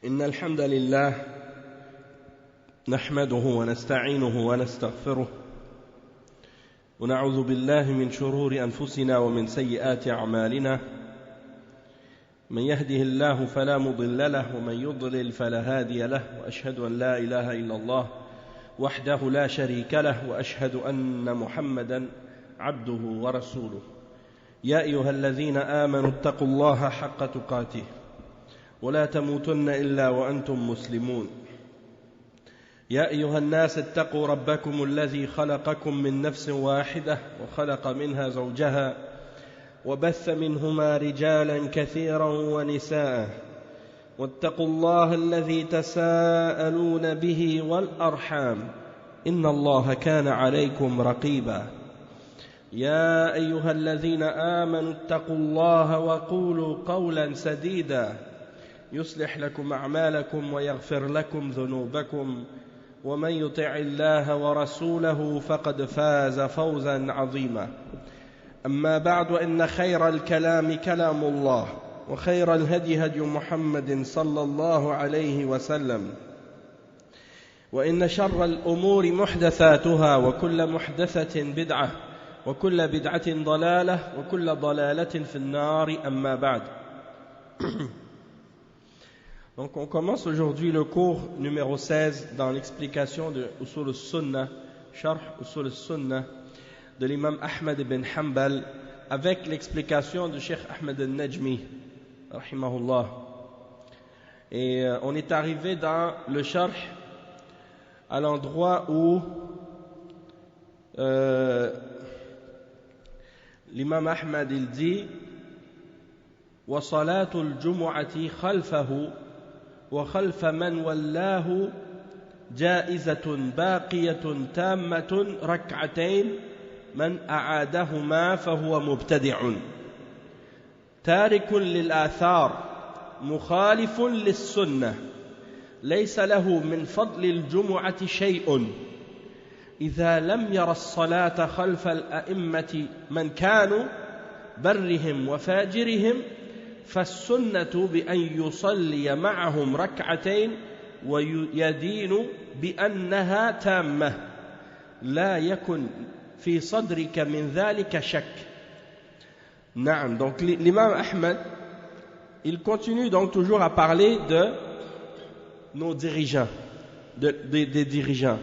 إن الحمد لله نحمده ونستعينه ونستغفره ونعوذ بالله من شرور أنفسنا ومن سيئات أعمالنا من يهده الله فلا مضل له ومن يضلل فلا هادي له وأشهد أن لا إله إلا الله وحده لا شريك له وأشهد أن محمدا عبده ورسوله يا أيها الذين آمنوا اتقوا الله حق تقاته ولا تموتن إلا وأنتم مسلمون يا أيها الناس اتقوا ربكم الذي خلقكم من نفس واحدة وخلق منها زوجها وبث منهما رجالا كثيرا ونساء واتقوا الله الذي تساءلون به والأرحام إن الله كان عليكم رقيبا يا أيها الذين آمنوا اتقوا الله وقولوا قولا سديدا يصلح لكم أعمالكم ويغفر لكم ذنوبكم ومن يطع الله ورسوله فقد فاز فوزا عظيما أما بعد إن خير الكلام كلام الله وخير الهدي هدي محمد صلى الله عليه وسلم وإن شر الأمور محدثاتها وكل محدثة بدعة وكل بدعة ضلالة وكل ضلالة في النار أما بعد. Donc on commence aujourd'hui le cours numéro 16 dans l'explication de Usul al-Sunnah, Sharh Usul al-Sunnah de l'imam Ahmad ibn Hanbal avec l'explication du Cheikh Ahmed al-Najmi, rahimahullah. Et on est arrivé dans le Sharh à l'endroit où l'imam Ahmad il dit wa salatul jumu'ati khalfahu وخلف من ولاه جائزة باقية تامة ركعتين من أعادهما فهو مبتدع تارك للآثار مخالف للسنة ليس له من فضل الجمعة شيء إذا لم ير الصلاة خلف الأئمة من كانوا برهم وفاجرهم فالسنة بأن يصلي معهم ركعتين ويدين بأنها تامة لا يكن في صدرك من ذلك شك. نعم, donc l'imam Ahmed il continue donc toujours à parler de nos dirigeants, des dirigeants,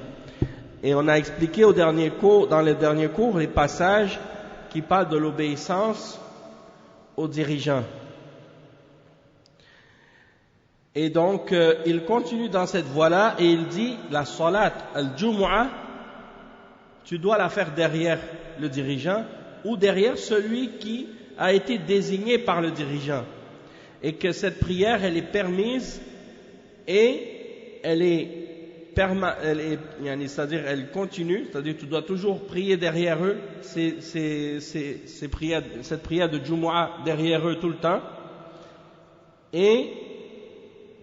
et on a expliqué dans les derniers cours les passages qui parlent de l'obéissance aux dirigeants. Et donc, il continue dans cette voie-là et il dit, la salat al-jumu'ah, tu dois la faire derrière le dirigeant ou derrière celui qui a été désigné par le dirigeant. Et que cette prière, elle est permise et c'est-à-dire elle continue, c'est-à-dire tu dois toujours prier derrière eux, cette prière de jumu'ah derrière eux tout le temps. Et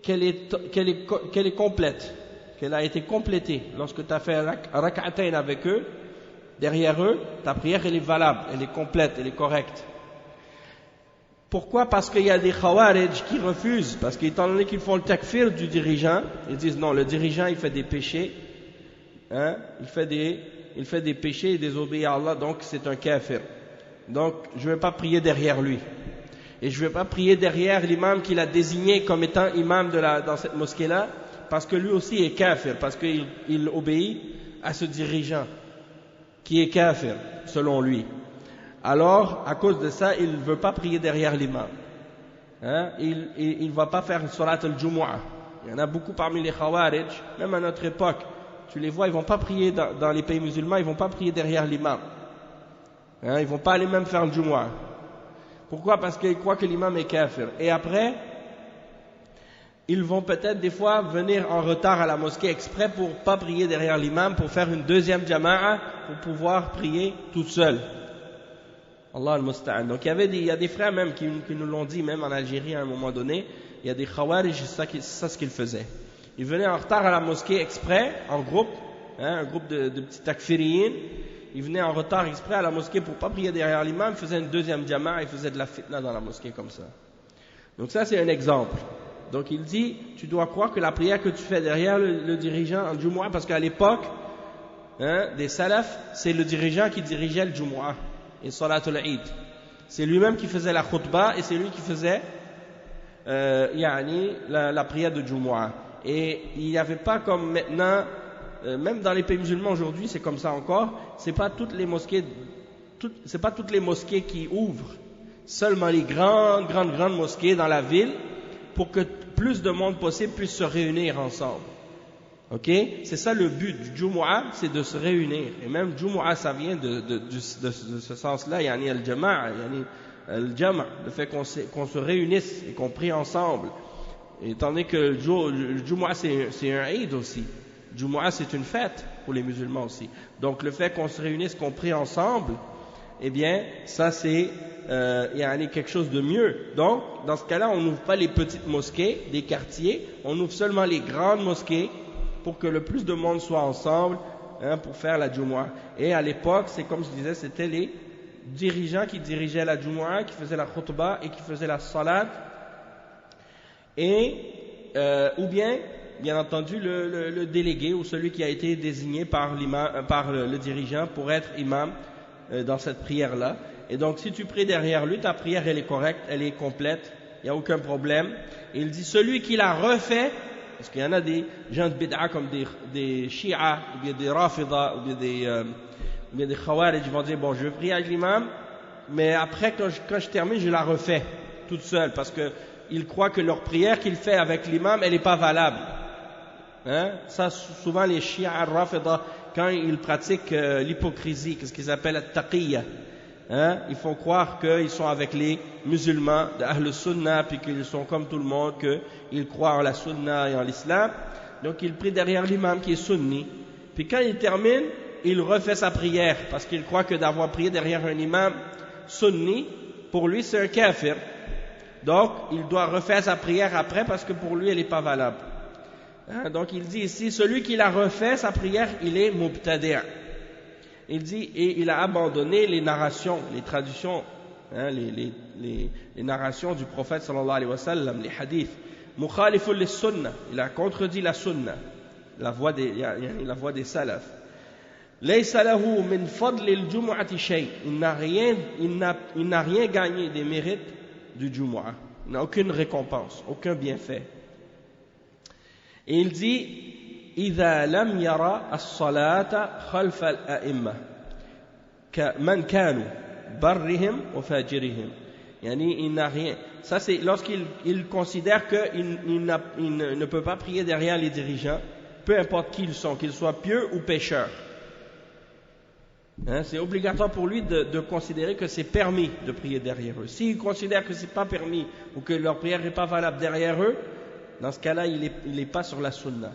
qu'elle est complète, qu'elle a été complétée. Lorsque tu as fait rak'atayn avec eux, derrière eux, ta prière elle est valable, elle est complète, elle est correcte. Pourquoi? Parce qu'il y a des khawarij qui refusent, parce qu'étant donné qu'ils font le takfir du dirigeant, ils disent non, le dirigeant il fait des péchés, hein, il fait des péchés, il désobéit à Allah, donc c'est un kafir. Donc je ne vais pas prier derrière lui. Et je ne vais pas prier derrière l'imam qu'il a désigné comme étant imam dans cette mosquée-là, parce que lui aussi est kafir, parce qu'il obéit à ce dirigeant qui est kafir, selon lui. Alors, à cause de ça, il ne veut pas prier derrière l'imam. Hein? Il ne va pas faire salat al-jumu'ah. Il y en a beaucoup parmi les khawarij, même à notre époque. Tu les vois, ils ne vont pas prier dans les pays musulmans, ils ne vont pas prier derrière l'imam. Hein? Ils ne vont pas aller même faire le jumu'ah. Pourquoi? Parce qu'ils croient que l'imam est kafir. Et après, ils vont peut-être des fois venir en retard à la mosquée exprès pour ne pas prier derrière l'imam, pour faire une deuxième jama'a, pour pouvoir prier tout seul. Allah al-Musta'an. Donc il y a des frères même qui nous l'ont dit, même en Algérie à un moment donné, il y a des khawarij, c'est ça ce qu'ils faisaient. Ils venaient en retard à la mosquée exprès, en groupe, hein, un groupe de petits takfiriyin. Ils venaient en retard exprès à la mosquée pour ne pas prier derrière l'imam, ils faisaient une deuxième jama'a, ils faisaient de la fitna dans la mosquée comme ça. Donc ça c'est un exemple. Donc il dit, tu dois croire que la prière que tu fais derrière le dirigeant en Jumu'ah, parce qu'à l'époque des salafs, c'est le dirigeant qui dirigeait le Jumu'ah et Salatul Eid. C'est lui-même qui faisait la khutbah et c'est lui qui faisait la prière de Jumu'ah. Et il n'y avait pas comme maintenant, même dans les pays musulmans aujourd'hui, c'est comme ça encore, c'est pas toutes les mosquées qui ouvrent, seulement les grandes mosquées dans la ville, pour que plus de monde possible puisse se réunir ensemble. Ok? C'est ça le but du Jumu'ah, c'est de se réunir. Et même Jumu'ah, ça vient de ce sens-là, yani al-jama'a, le fait qu'on se réunisse et qu'on prie ensemble. Étant donné que le Jumu'ah c'est un Eid aussi. Jumu'ah c'est une fête pour les musulmans aussi. Donc le fait qu'on se réunisse, qu'on prie ensemble, eh bien ça c'est quelque chose de mieux. Donc dans ce cas-là, on n'ouvre pas les petites mosquées des quartiers, on ouvre seulement les grandes mosquées pour que le plus de monde soit ensemble pour faire la Jumu'ah. Et à l'époque, c'est comme je disais, c'était les dirigeants qui dirigeaient la Jumu'ah, qui faisaient la khutbah et qui faisaient la salat. Et ou bien entendu le délégué ou celui qui a été désigné par le dirigeant pour être imam dans cette prière-là. Et donc si tu pries derrière lui, ta prière elle est correcte, elle est complète, il n'y a aucun problème. Et il dit celui qui la refait, parce qu'il y en a des gens de bid'a comme des Shia, ou bien des Rafida, ou bien des Khawarij, ils vont dire bon je vais prier avec l'imam, mais après quand je termine je la refais toute seule, parce que ils croient que leur prière qu'ils font avec l'imam, elle n'est pas valable. Ça, souvent les Shia Rafida, quand ils pratiquent l'hypocrisie, qu'est-ce qu'ils appellent at-taqiyya, ils font croire qu'ils sont avec les musulmans d'Ahl Sunnah, puis qu'ils sont comme tout le monde, qu'ils croient en la Sunnah et en l'islam. Donc ils prient derrière l'imam qui est sunni. Puis quand il termine, il refait sa prière, parce qu'il croit que d'avoir prié derrière un imam sunni, pour lui c'est un kafir. Donc, il doit refaire sa prière après parce que pour lui, elle n'est pas valable. Donc, il dit ici, celui qui la refait, sa prière, il est mubtadi'. Il dit, et il a abandonné les narrations, les traditions, les narrations du prophète sallallahu alayhi wa sallam, les hadiths. Mukhalifun lis sunnah, il a contredit la sunnah, la voix des salafs. Laysa lahu min fadli al-jumu'ati shay. Il n'a rien gagné des mérites du Jumu'ah. Il n'a aucune récompense, aucun bienfait. Et il dit إذا لم يرى الصلاة خلف الأئمة من كانوا برهم وفاجرهم. يعني il n'a rien. Ça c'est lorsqu'il considère qu'il ne peut pas prier derrière les dirigeants, peu importe qui ils sont, qu'ils soient pieux ou pécheurs. C'est obligatoire pour lui de considérer que c'est permis de prier derrière eux. S'il considère que c'est pas permis ou que leur prière n'est pas valable derrière eux, dans ce cas-là, il n'est pas sur la sunna.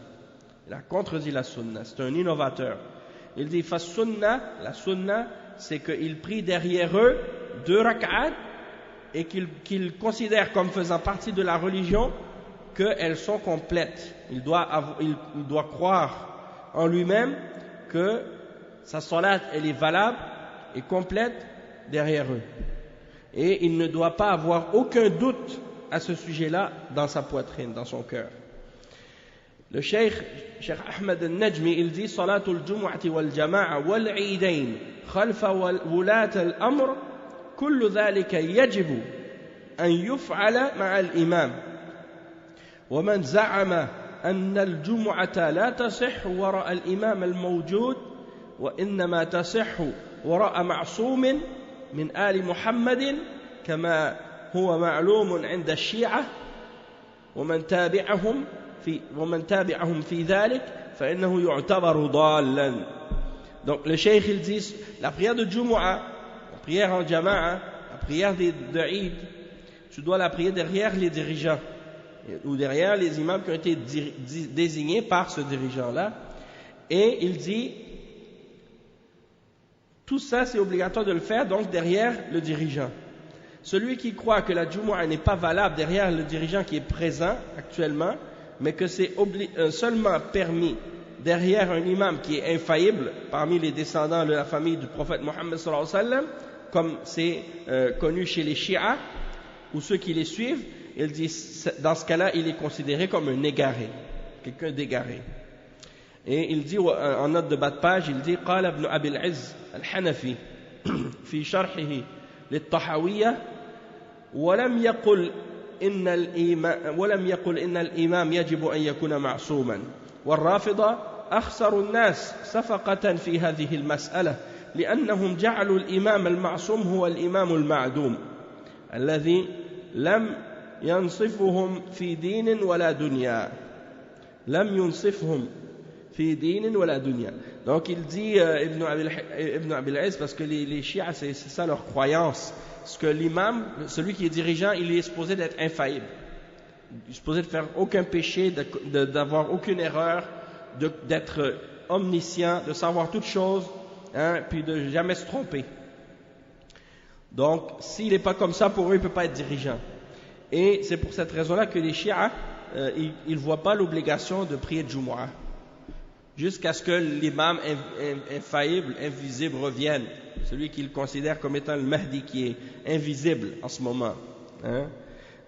Il a contredit la sunna. C'est un innovateur. Il dit fa sunna, la sunna, c'est qu'il prie derrière eux 2 rak'at et qu'il considère comme faisant partie de la religion qu'elles sont complètes. Il doit croire en lui-même que sa salat, elle est valable et complète derrière eux. Et il ne doit pas avoir aucun doute à ce sujet-là dans sa poitrine, dans son cœur. Le Cheikh Ahmed al-Najmi, il dit Salatul Jumu'ati wal Jama'a wal Eidain khalfa wulat al-amr kullu dhalika yajibu an yuf'ala ma'a al-imam. Wa man za'ama anna al-Jumu'ata la tasih wara al-imam al-mawjud وإنما تصح وراء معصوم من آل محمد كما هو معلوم عند الشيعة ومن تابعهم في ذلك فإنه يعتبر ضالا. Donc le cheikh il dit la prière de Jumu'ah, la prière en Jama'a, la prière de Eid, tu dois la prier derrière les dirigeants ou derrière les imams qui ont été désignés par ce dirigeant-là. Et il dit tout ça, c'est obligatoire de le faire donc derrière le dirigeant. Celui qui croit que la Jumu'ah n'est pas valable derrière le dirigeant qui est présent actuellement, mais que c'est seulement permis derrière un imam qui est infaillible parmi les descendants de la famille du prophète Mohammed sallallahu alayhi wa sallam, comme c'est connu chez les Shia ou ceux qui les suivent, il dit, dans ce cas-là, il est considéré comme un égaré, quelqu'un d'égaré. Et il dit, en note de bas de page, il dit, قال ابن أبي العز الحنفي في شرحه للطحاوية ولم يقل إن الإمام يجب أن يكون معصوما والرافضة أخسر الناس صفقة في هذه المسألة لأنهم جعلوا الإمام المعصوم هو الإمام المعدوم الذي لم ينصفهم في دين ولا دنيا لم ينصفهم في دين ولا دنيا. Donc il dit Ibn Abil Aziz, parce que les chiites c'est ça leur croyance, parce que l'imam, celui qui est dirigeant, il est supposé d'être infaillible, il est supposé de faire aucun péché, d'avoir aucune erreur, d'être omniscient, de savoir toutes choses, hein, puis de jamais se tromper. Donc s'il n'est pas comme ça, pour eux il ne peut pas être dirigeant. Et c'est pour cette raison-là que les chiites ils ne voient pas l'obligation de prier de Jumu'ah jusqu'à ce que l'imam infaillible, invisible revienne, celui qu'ils considèrent comme étant le Mahdi qui est invisible en ce moment, hein?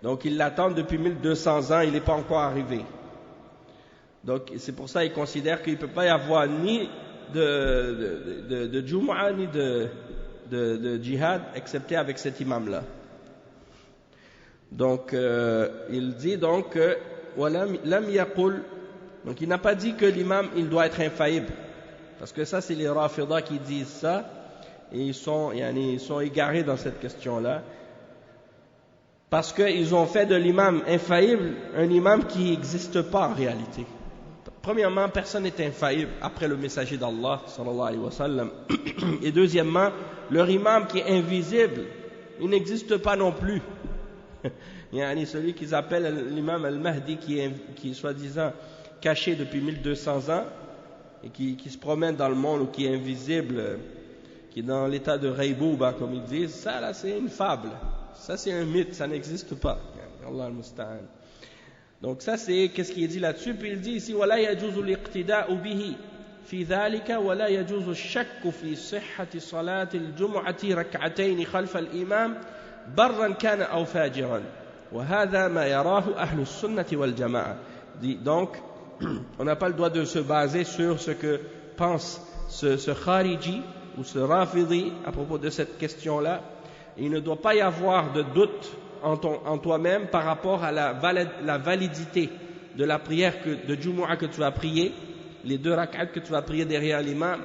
Donc ils l'attendent depuis 1200 ans, il n'est pas encore arrivé. Donc c'est pour ça qu'ils considèrent qu'il ne peut pas y avoir ni de Jumu'ah ni de djihad excepté avec cet imam-là. Donc il dit donc lam yaqul, donc il n'a pas dit que l'imam il doit être infaillible, parce que ça c'est les Rafidah qui disent ça, et ils sont égarés dans cette question-là, parce qu'ils ont fait de l'imam infaillible un imam qui n'existe pas en réalité. Premièrement, personne n'est infaillible après le messager d'Allah sallallahu alayhi wa sallam. Et deuxièmement, leur imam qui est invisible, il n'existe pas non plus. Celui qu'ils appellent l'imam al-Mahdi qui est soi-disant caché depuis 1200 ans et qui se promène dans le monde, ou qui est invisible, qui est dans l'état de Raybouba comme ils disent, ça là c'est une fable, ça c'est un mythe, ça n'existe pas. Allah al-Musta'an. Donc ça c'est qu'est-ce qui est dit là-dessus. Puis il dit ici ولا يجوز الاقتداء به في ذلك ولا يجوز الشك في صحة صلاة الجمعة ركعتين خلف الإمام برا كان أو فاجرا وهذا ما يراه أهل السنة والجماعة. Donc on n'a pas le droit de se baser sur ce que pense ce Khariji ou ce Rafidi à propos de cette question-là. Il ne doit pas y avoir de doute en toi-même par rapport à la validité de la prière de Jumu'ah que tu vas prier, les 2 rak'at que tu vas prier derrière l'imam,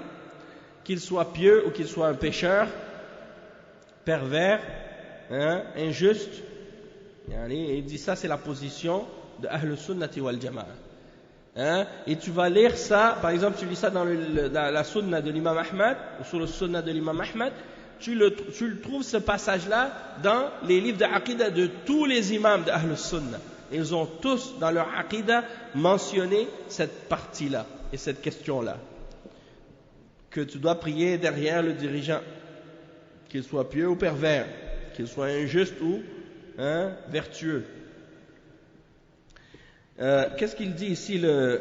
qu'il soit pieux ou qu'il soit un pécheur, pervers, hein, injuste. Et il dit ça c'est la position de Ahl Sunnati wal Jama'a. Hein? Et tu vas lire ça, par exemple tu lis ça dans la sunna de l'imam Ahmad, ou sur le sunna de l'imam Ahmad, tu le trouves ce passage-là dans les livres de Aqidah de tous les imams de Ahl Sunnah. Ils ont tous dans leur Aqidah mentionné cette partie-là et cette question-là, que tu dois prier derrière le dirigeant, qu'il soit pieux ou pervers, qu'il soit injuste ou vertueux. Qu'est-ce qu'il dit ici le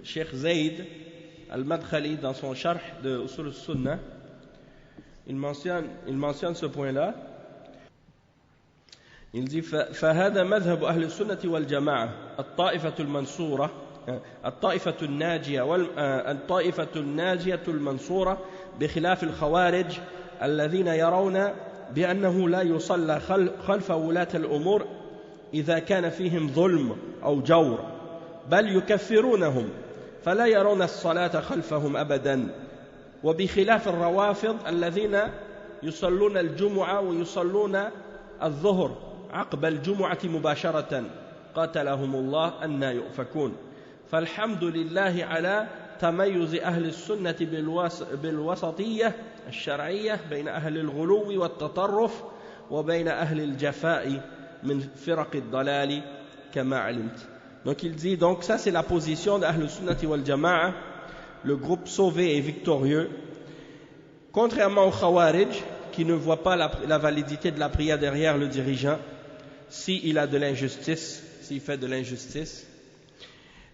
Cheikh Zayd al-Madkhali dans son sharh de Usul al-Sunnah? Il mentionne ce point-là. Il dit فهذا مذهب أهل السنة والجماعة الطائفة المنصورة الطائفة الناجية المنصورة بخلاف الخوارج الذين يرون بأنه لا يصلى خلف ولاة الأمور إذا كان فيهم ظلم أو جور بل يكفرونهم فلا يرون الصلاة خلفهم أبدا وبخلاف الروافض الذين يصلون الجمعة ويصلون الظهر عقب الجمعة مباشرة قاتلهم الله أن يؤفكون فالحمد لله على تميز أهل السنة بالوسطية الشرعية بين أهل الغلو والتطرف وبين أهل الجفاء من فرق الضلال كما علمت. Donc il dit, donc ça c'est la position d'Ahl Sunnati wal Jama'a, le groupe sauvé et victorieux, contrairement au Khawarij qui ne voit pas la validité de la prière derrière le dirigeant s'il a de l'injustice, s'il fait de l'injustice,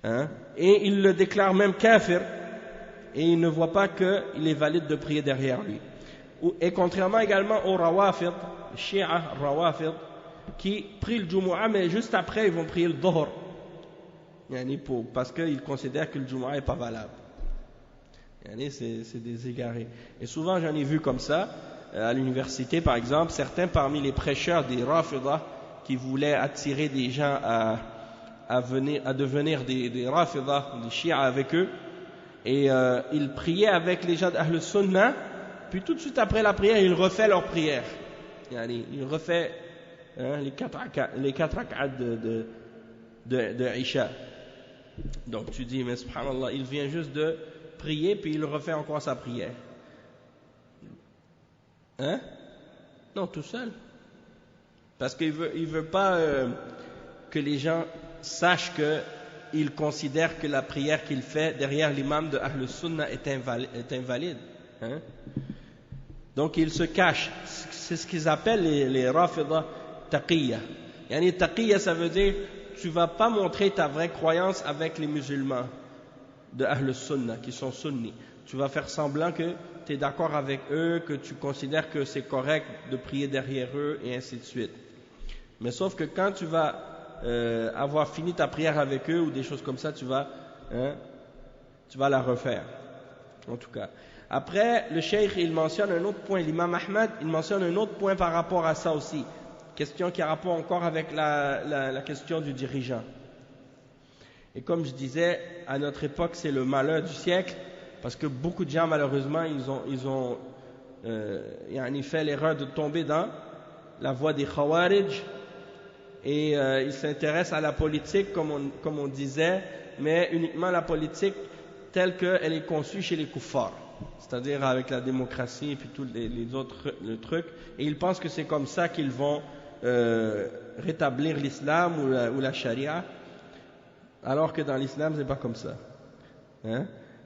hein? Et il le déclare même kafir, et il ne voit pas qu'il est valide de prier derrière lui. Et contrairement également aux Rawafid, Shia Rawafid, qui prient le Jumu'ah, mais juste après ils vont prier le Dhuhr. Parce qu'ils considèrent que le Jumu'ah n'est pas valable. C'est des égarés. Et souvent j'en ai vu comme ça, à l'université par exemple, certains parmi les prêcheurs des Rafidah qui voulaient attirer des gens à devenir des Rafidah, des Shia avec eux, et ils priaient avec les gens d'Ahl Sunnah, puis tout de suite après la prière, ils refaient leur prière. Ils refaient les 4 rak'at de Isha. Donc tu dis, mais subhanallah, il vient juste de prier, puis il refait encore sa prière. Non, tout seul. Parce qu'il veut pas que les gens sachent qu'il considère que la prière qu'il fait derrière l'imam de Ahl Sunnah est invalide. Donc il se cache. C'est ce qu'ils appellent les Rafidah taqiyya. Taqiyya, ça veut dire tu vas pas montrer ta vraie croyance avec les musulmans de Ahl Sunnah qui sont sunnis. Tu vas faire semblant que tu es d'accord avec eux, que tu considères que c'est correct de prier derrière eux et ainsi de suite. Mais sauf que quand tu vas avoir fini ta prière avec eux ou des choses comme ça, tu vas la refaire. En tout cas. Après, le cheikh, il mentionne un autre point, l'imam Ahmad, il mentionne un autre point par rapport à ça aussi. Question qui a rapport encore avec la question du dirigeant. Et comme je disais, à notre époque, c'est le malheur du siècle, parce que beaucoup de gens, malheureusement, ils ont fait l'erreur de tomber dans la voie des Khawarij, et ils s'intéressent à la politique, comme on disait, mais uniquement la politique telle qu'elle est conçue chez les kuffars, c'est-à-dire avec la démocratie et puis tous les autres trucs, et ils pensent que c'est comme ça qu'ils vont rétablir l'islam ou la charia, alors que dans l'islam c'est pas comme ça.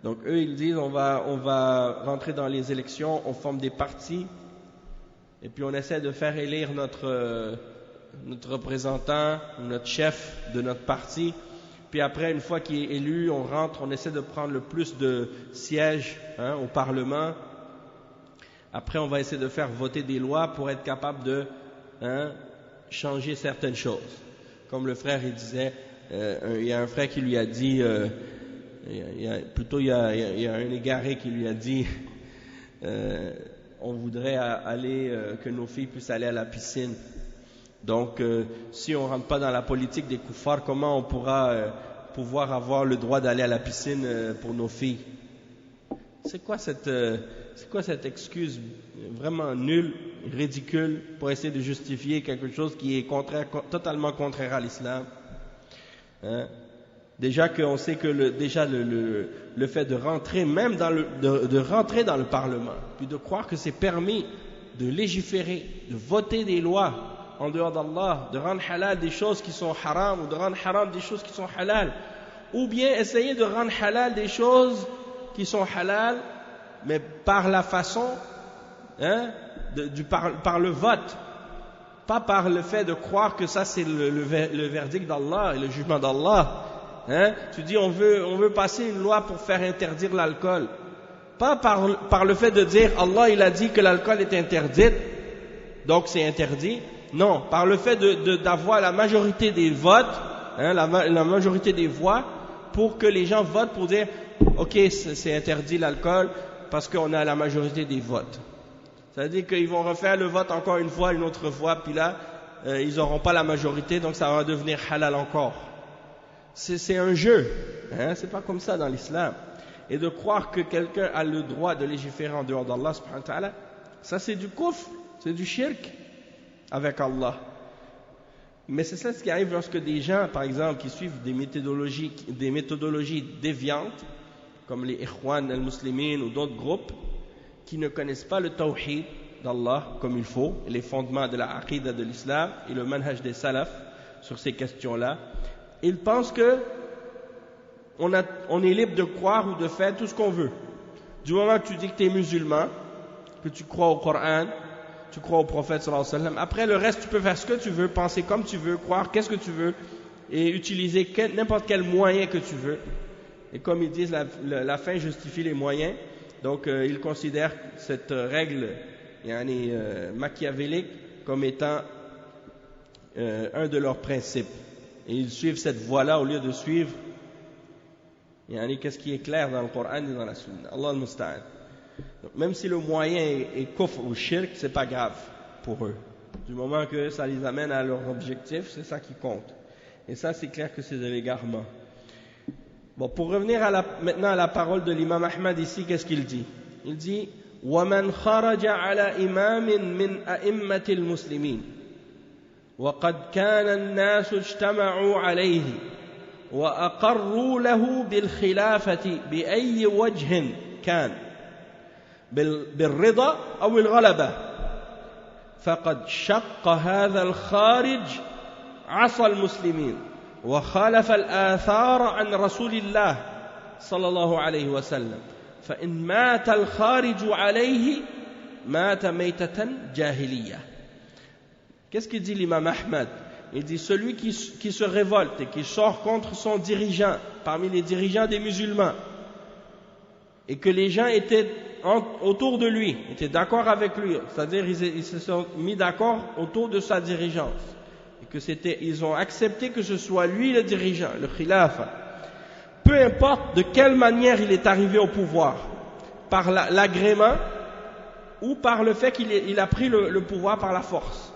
Donc eux ils disent on va rentrer dans les élections, on forme des partis et puis on essaie de faire élire notre représentant, notre chef de notre parti, puis après une fois qu'il est élu, on rentre, on essaie de prendre le plus de sièges au Parlement. Après on va essayer de faire voter des lois pour être capable de changer certaines choses. Comme le frère il disait, il y a un frère qui lui a dit, il y a un égaré qui lui a dit, on voudrait que nos filles puissent aller à la piscine. Donc, si on ne rentre pas dans la politique des koufars, comment on pourra pouvoir avoir le droit d'aller à la piscine pour nos filles? C'est quoi cette excuse vraiment nulle, ridicule, pour essayer de justifier quelque chose qui est totalement contraire à l'islam? Déjà qu'on sait que le fait de rentrer même de rentrer dans le Parlement, puis de croire que c'est permis de légiférer, de voter des lois en dehors d'Allah, de rendre halal des choses qui sont haram ou de rendre haram des choses qui sont halal, ou bien essayer de rendre halal des choses qui sont halal, mais par la façon, par le vote, pas par le fait de croire que ça c'est le verdict d'Allah et le jugement d'Allah. Tu dis on veut passer une loi pour faire interdire l'alcool, pas par le fait de dire Allah il a dit que l'alcool est interdit, donc c'est interdit. Non, par le fait d'avoir la majorité des votes, la majorité des voix, pour que les gens votent pour dire ok c'est interdit l'alcool parce qu'on a la majorité des votes. Ça veut dire qu'ils vont refaire le vote encore une fois, une autre fois, puis là ils n'auront pas la majorité, donc ça va devenir halal encore. C'est un jeu, c'est pas comme ça dans l'islam. Et de croire que quelqu'un a le droit de légiférer en dehors d'Allah subhanahu wa ta'ala, ça c'est du kufr, c'est du shirk avec Allah. Mais c'est ça ce qui arrive lorsque des gens, par exemple, qui suivent des méthodologies déviantes, comme les Ikhwan al-Muslimin ou d'autres groupes, qui ne connaissent pas le tawhid d'Allah comme il faut, les fondements de la aqidah de l'islam et le manhaj des salaf sur ces questions-là. Ils pensent que on est libre de croire ou de faire tout ce qu'on veut. Du moment que tu dis que tu es musulman, que tu crois au Coran, tu crois au prophète sallallahu alayhi wa sallam, après le reste tu peux faire ce que tu veux, penser comme tu veux, croire qu'est-ce que tu veux et utiliser n'importe quel moyen que tu veux. Et comme ils disent, la fin justifie les moyens. Donc ils considèrent cette règle machiavélique comme étant un de leurs principes. Et ils suivent cette voie-là au lieu de suivre qu'est-ce qui est clair dans le Coran et dans la Sunna. Allah al-Musta'an. Même si le moyen est kufr ou shirk, c'est pas grave pour eux. Du moment que ça les amène à leur objectif, c'est ça qui compte. Et ça, c'est clair que c'est de l'égarement. Bon, pour revenir maintenant à la parole de l'imam Ahmad ici, qu'est-ce qu'il dit? Il dit وَمَنْ خَرَجَ عَلَى إِمَامٍ مِّنْ أَئِمَّةِ الْمُسْلِمِينَ وَقَدْ كَانَ النَّاسُ اجْتَمَعُوا عَلَيْهِ وَأَقَرُّوا لَهُ بِالْخِلَافَةِ بِأَيِّ وَجْهٍ كَانَ بالرضا أو الغلبة فقد شق هذا الخارج عصى المسلمين وخالف الآثار عن رسول الله صلى الله عليه وسلم فإن مات الخارج عليه مات ميتة جاهلية. Qu'est-ce qu'il dit l'imam Ahmad? Il dit celui qui se révolte et qui sort contre son dirigeant parmi les dirigeants des musulmans et que les gens étaient autour de lui, étaient d'accord avec lui, c'est-à-dire ils se sont mis d'accord autour de sa dirigeance et que ils ont accepté que ce soit lui le dirigeant, le khilafa, peu importe de quelle manière il est arrivé au pouvoir, par l'agrément ou par le fait qu'il a pris le pouvoir par la force,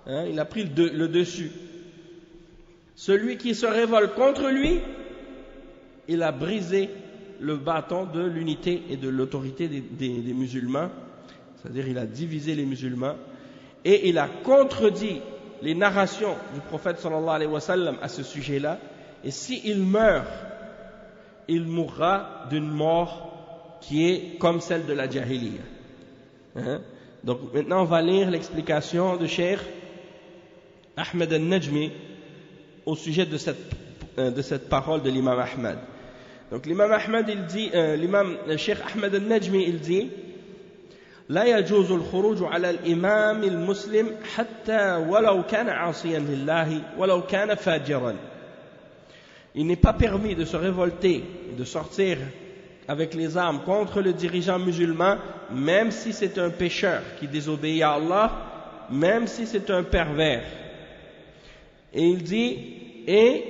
il a pris le dessus. Celui qui se révolte contre lui, il a brisé le bâton de l'unité et de l'autorité des musulmans, c'est-à-dire il a divisé les musulmans et il a contredit les narrations du prophète sallallahu alayhi wa sallam à ce sujet-là, et s'il meurt, il mourra d'une mort qui est comme celle de la jahiliya. Donc maintenant on va lire l'explication de Cheikh Ahmed al-Najmi au sujet de cette parole de l'imam Ahmad. Donc l'imam Ahmad il dit, Cheikh Ahmed al-Najmi il dit لا يجوز الخروج على الإمام المسلم حتى ولو كان عاصيا لله ولو كان فاجرا. Il n'est pas permis de se révolter, de sortir avec les armes contre le dirigeant musulman, même si c'est un pécheur qui désobéit à Allah, même si c'est un pervers. Et il dit, et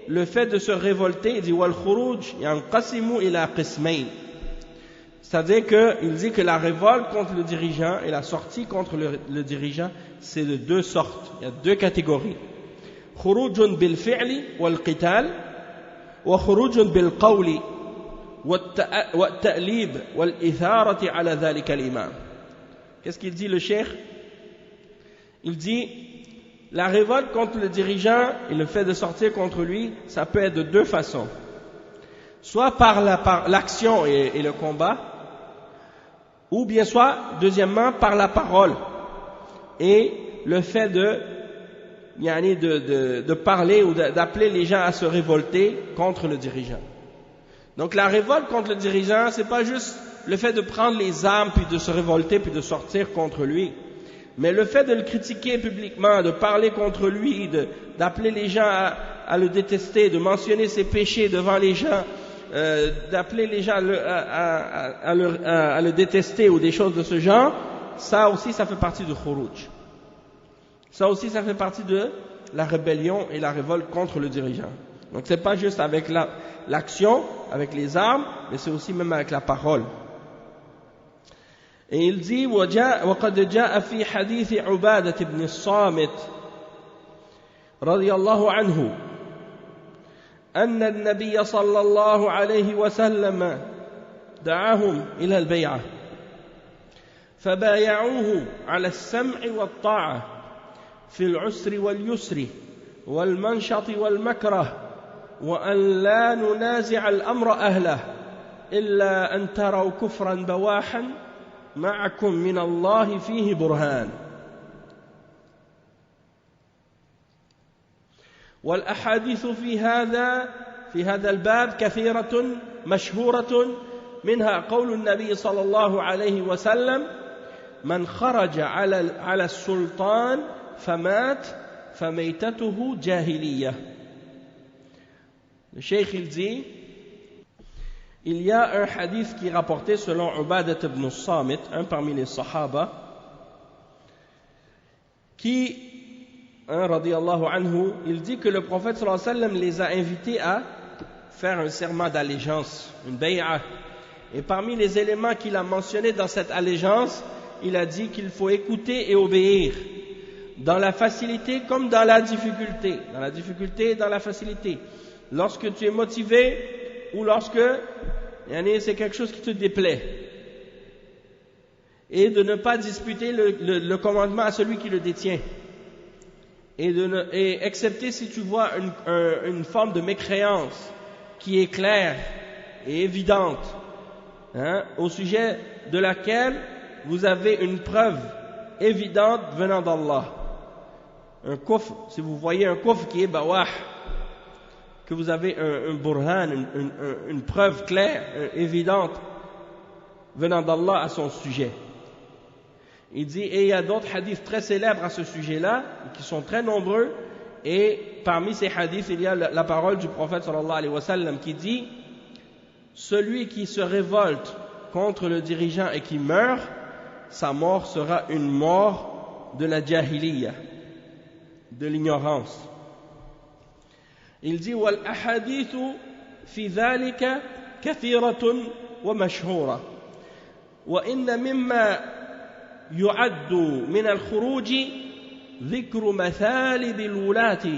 le fait de se révolter, il dit wal khuruj yanqasimu ila qismayn. C'est-à-dire qu'il dit que la révolte contre le dirigeant et la sortie contre le dirigeant, c'est de deux sortes. Il y a deux catégories. Khurujun bil fi'li wal qital wa khurujun bil qawli wa ta'lib wal itharati ala dhalika al imam. Qu'est-ce qu'il dit le cheikh? Il dit la révolte contre le dirigeant et le fait de sortir contre lui, ça peut être de deux façons. Soit par l'action et le combat, ou bien soit, deuxièmement, par la parole et le fait de parler ou d'appeler les gens à se révolter contre le dirigeant. Donc la révolte contre le dirigeant, c'est pas juste le fait de prendre les armes puis de se révolter puis de sortir contre lui, mais le fait de le critiquer publiquement, de parler contre lui, d'appeler les gens à le détester, de mentionner ses péchés devant les gens, d'appeler les gens à le détester ou des choses de ce genre, ça aussi ça fait partie du khuruj. Ça aussi ça fait partie de la rébellion et la révolte contre le dirigeant. Donc c'est pas juste avec l'action, avec les armes, mais c'est aussi même avec la parole. Et il dit وقد جاء في حديث عبادة بن الصامت رضي الله عنه أن النبي صلى الله عليه وسلم دعاهم إلى البيعة فبايعوه على السمع والطاعة في العسر واليسر والمنشط والمكره وأن لا ننازع الأمر أهله إلا أن تروا كفرا بواحا معكم من الله فيه برهان. والأحاديث في هذا الباب كثيرة مشهورة منها قول النبي صلى الله عليه وسلم من خرج على السلطان فمات فميتته جاهلية. Le cheikh il dit il y a un hadith qui est rapporté selon Ubadat ibn Samit, un parmi les Sahaba, qui radiyallahu anhu, il dit que le prophète sallallahu alayhi wa sallam les a invités à faire un serment d'allégeance, une bay'a. Et parmi les éléments qu'il a mentionnés dans cette allégeance, il a dit qu'il faut écouter et obéir, dans la facilité comme dans la difficulté et dans la facilité, lorsque tu es motivé ou lorsque c'est quelque chose qui te déplaît, et de ne pas disputer le commandement à celui qui le détient, et excepté si tu vois une forme de mécréance qui est claire et évidente, au sujet de laquelle vous avez une preuve évidente venant d'Allah. Un kufr, si vous voyez un kufr qui est bawah, que vous avez un burhan, une preuve claire, évidente venant d'Allah à son sujet. Il dit, et il y a d'autres hadiths très célèbres à ce sujet-là, qui sont très nombreux, et parmi ces hadiths, il y a la parole du prophète sallallahu alayhi wa sallam qui dit, celui qui se révolte contre le dirigeant et qui meurt, sa mort sera une mort de la jahiliya, de l'ignorance. Il dit والأحاديث في ذلك كثيرة ومشهورة وإن مما يعد من الخروج ذكر مثالب الولاة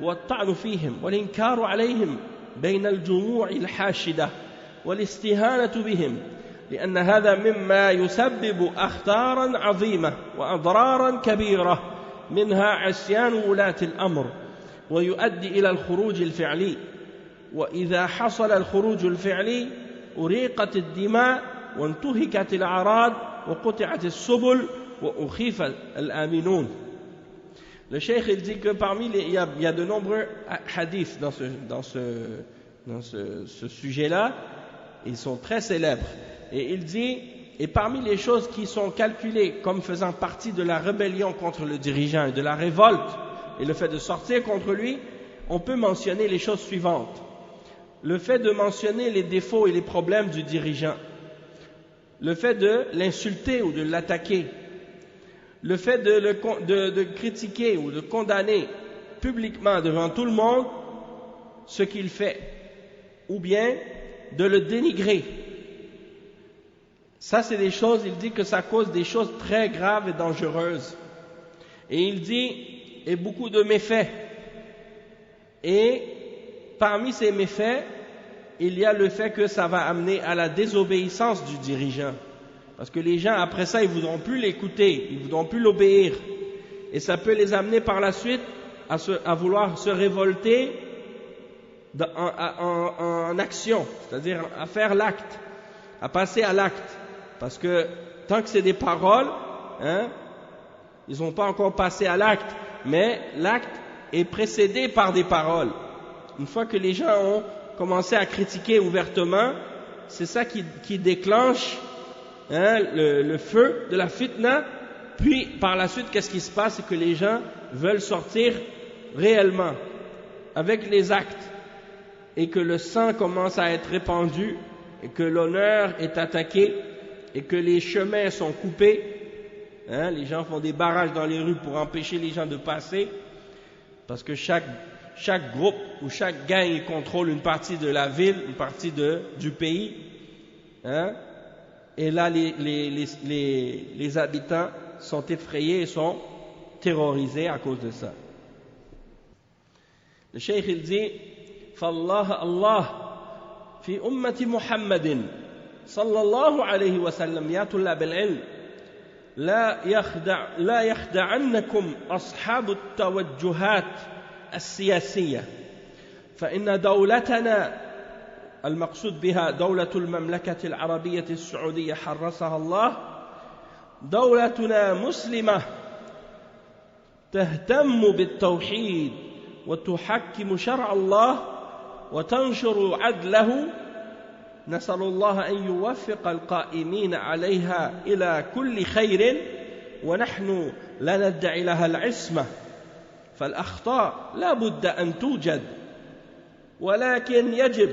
والطعن فيهم والإنكار عليهم بين الجموع الحاشدة والاستهانة بهم لأن هذا مما يسبب أخطارا عظيمة وأضرارا كبيرة منها عصيان ولاة الأمر ويؤدي إلى الخروج الفعلي وإذا حصل الخروج الفعلي أريقت الدماء وانتهكت الأعراض وقطعت السبل وأخيف الآمنون. Le cheikh il dit que il y a de nombreux hadiths dans ce sujet-là, ils sont très célèbres. Et il dit, et parmi les choses qui sont calculées comme faisant partie de la rébellion contre le dirigeant et de la révolte, et le fait de sortir contre lui, on peut mentionner les choses suivantes. Le fait de mentionner les défauts et les problèmes du dirigeant, le fait de l'insulter ou de l'attaquer, le fait de critiquer ou de condamner publiquement devant tout le monde ce qu'il fait, ou bien de le dénigrer. Ça, c'est des choses, il dit que ça cause des choses très graves et dangereuses. Et il dit, et beaucoup de méfaits. Et parmi ces méfaits, il y a le fait que ça va amener à la désobéissance du dirigeant. Parce que les gens, après ça, ils ne voudront plus l'écouter, ils ne voudront plus l'obéir. Et ça peut les amener par la suite à vouloir se révolter en action, c'est-à-dire à faire l'acte, à passer à l'acte. Parce que tant que c'est des paroles, ils n'ont pas encore passé à l'acte, mais l'acte est précédé par des paroles. Une fois que les gens ont commencé à critiquer ouvertement, c'est ça qui déclenche le feu de la fitna. Puis par la suite, qu'est-ce qui se passe? C'est que les gens veulent sortir réellement avec les actes, et que le sang commence à être répandu, et que l'honneur est attaqué, et que les chemins sont coupés. Les gens font des barrages dans les rues pour empêcher les gens de passer, parce que chaque groupe ou chaque gang contrôle une partie de la ville, une partie du pays. Et là, les habitants sont effrayés et sont terrorisés à cause de ça. Le cheikh il dit, فالله الله في أمة محمد صلى الله عليه وسلم يا طلاب العلم لا يخدعنكم أصحاب التوجهات السياسية فإن دولتنا المقصود بها دولة المملكة العربية السعودية حرسها الله دولتنا مسلمة تهتم بالتوحيد وتحكم شرع الله وتنشر عدله نسأل الله أن يوفق القائمين عليها إلى كل خير ونحن لا ندعي لها العصمة فالأخطاء لا بد أن توجد ولكن يجب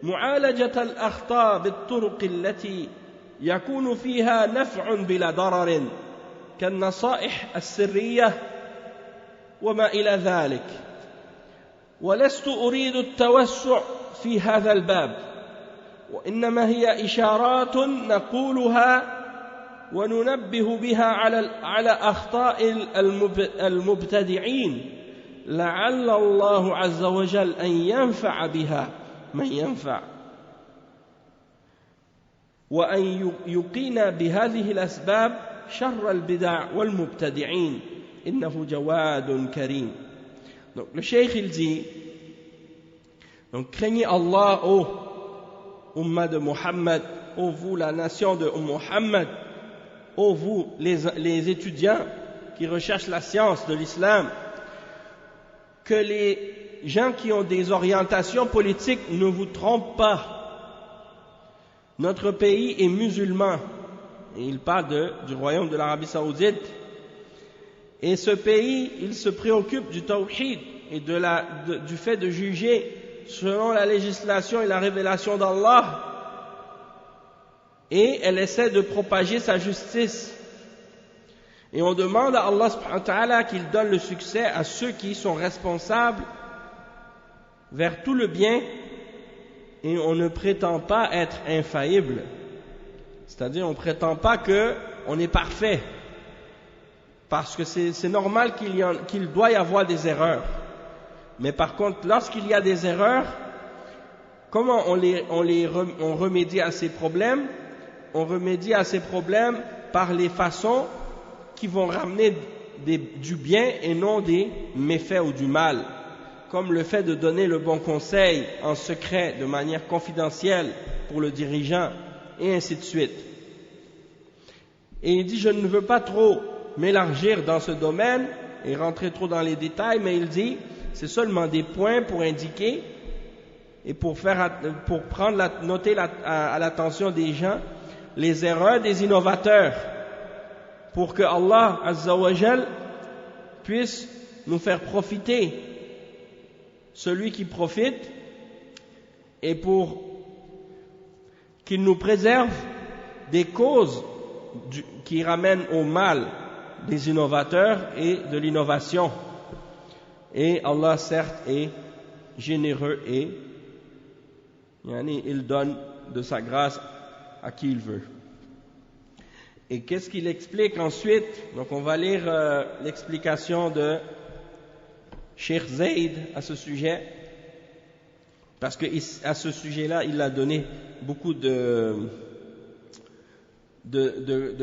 معالجة الأخطاء بالطرق التي يكون فيها نفع بلا ضرر كالنصائح السرية وما إلى ذلك. ولست أريد التوسع في هذا الباب، وإنما هي إشارات نقولها وننبه بها على أخطاء المبتدعين، لعل الله عز وجل أن ينفع بها من ينفع، وأن يقينا بهذه الأسباب شر البدع والمبتدعين إنه جواد كريم. Donc le cheikh il dit, donc craignez Allah, ô Ummah de Muhammad, ô vous la nation de Muhammad, ô vous les étudiants qui recherchent la science de l'islam, que les gens qui ont des orientations politiques ne vous trompent pas. Notre pays est musulman, et il parle du royaume de l'Arabie Saoudite, et ce pays, il se préoccupe du tawhid et du fait de juger selon la législation et la révélation d'Allah, et elle essaie de propager sa justice. Et on demande à Allah subhanahu wa ta'ala qu'il donne le succès à ceux qui sont responsables vers tout le bien, et on ne prétend pas être infaillible. C'est-à-dire, on ne prétend pas qu'on est parfait, parce que c'est normal qu'il doit y avoir des erreurs. Mais par contre, lorsqu'il y a des erreurs, comment on remédie à ces problèmes? On remédie à ces problèmes par les façons qui vont ramener du bien et non des méfaits ou du mal, comme le fait de donner le bon conseil en secret, de manière confidentielle pour le dirigeant, et ainsi de suite. Et il dit, je ne veux pas trop m'élargir dans ce domaine et rentrer trop dans les détails, mais il dit, c'est seulement des points pour indiquer et pour noter à l'attention des gens les erreurs des innovateurs, pour que Allah Azza wa Jal puisse nous faire profiter, celui qui profite, et pour qu'il nous préserve des causes qui ramènent au mal des innovateurs et de l'innovation. Et Allah certes est généreux et il donne de sa grâce à qui il veut. Et qu'est-ce qu'il explique ensuite? Donc on va lire l'explication de Cheikh Zayd à ce sujet, parce que à ce sujet-là il a donné beaucoup de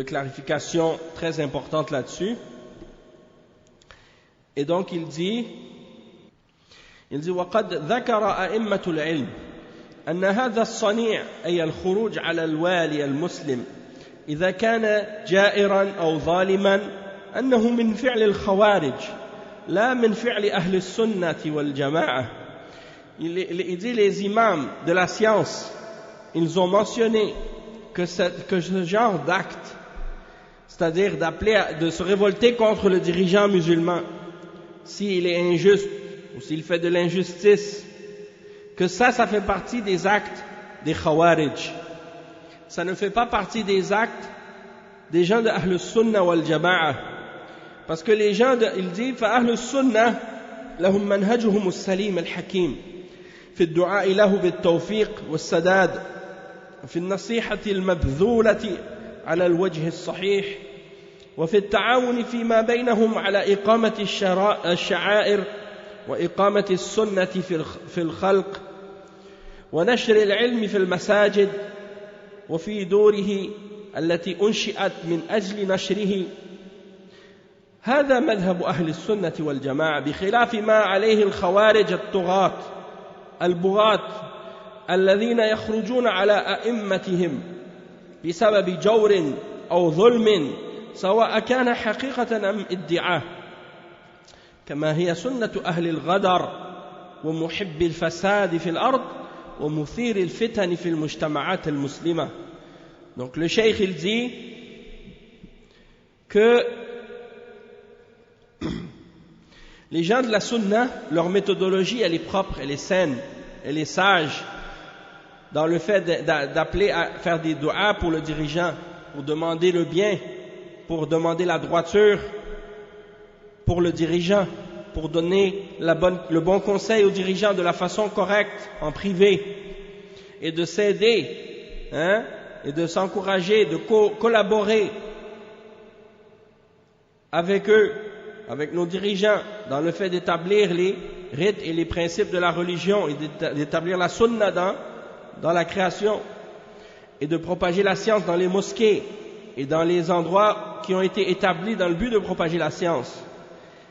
clarifications très importantes là-dessus. Et donc il dit وقد ذكر أئمة العلم أن هذا الصنيع أي الخروج على الوالي المسلم إذا كان جائرا أو ظالما أنه من فعل الخوارج لا من فعل أهل السنة والجماعة. Il dit, les imams de la science, ils ont mentionné que ce genre d'acte, c'est-à-dire de se révolter contre le dirigeant musulman s'il est injuste ou s'il fait de l'injustice, que ça fait partie des actes des khawarij. Ça ne fait pas partie des actes des gens de Ahl Sunnah wal Jama'a. Parce que les gens, il dit, فأهل السنة لهم منهجهم السليم الحكيم في الدعاء له بالتوفيق والسداد في النصيحة المبذولة على الوجه الصحيح وفي التعاون فيما بينهم على إقامة الشعائر وإقامة السنة في الخلق ونشر العلم في المساجد وفي دوره التي أنشئت من أجل نشره. هذا مذهب أهل السنة والجماعة بخلاف ما عليه الخوارج الطغاة البغاة الذين يخرجون على أئمتهم بسبب جور أو ظلم سواء كان حقيقة أم ادعاء، كما هي سنة أهل الغدر ومحب الفساد في الأرض ومثير الفتن في المجتمعات المسلمة. Donc le cheikh il dit que les gens de la sunna, leur méthodologie elle est propre, elle est saine, elle est sage dans le fait d'appeler à faire des du'a pour le dirigeant, pour demander le bien, pour demander la droiture pour le dirigeant, pour donner le bon conseil aux dirigeants de la façon correcte, en privé, et de s'aider, et de s'encourager, de collaborer avec eux, avec nos dirigeants, dans le fait d'établir les rites et les principes de la religion et d'établir la sunna dans la création et de propager la science dans les mosquées et dans les endroits qui ont été établis dans le but de propager la science.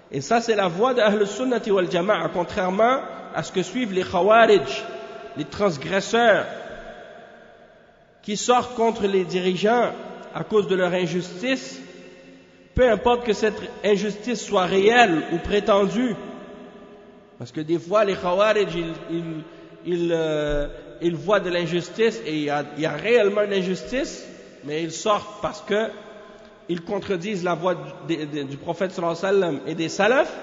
Et ça, c'est la voie d'Ahl Sunnati wal Jama'a, contrairement à ce que suivent les Khawarij, les transgresseurs, qui sortent contre les dirigeants à cause de leur injustice, peu importe que cette injustice soit réelle ou prétendue. Parce que des fois, les Khawarij, ils voient de l'injustice et il y a réellement une injustice, mais ils sortent parce qu'ils contredisent la voix du prophète sallallahu alayhi wa sallam et des salafs.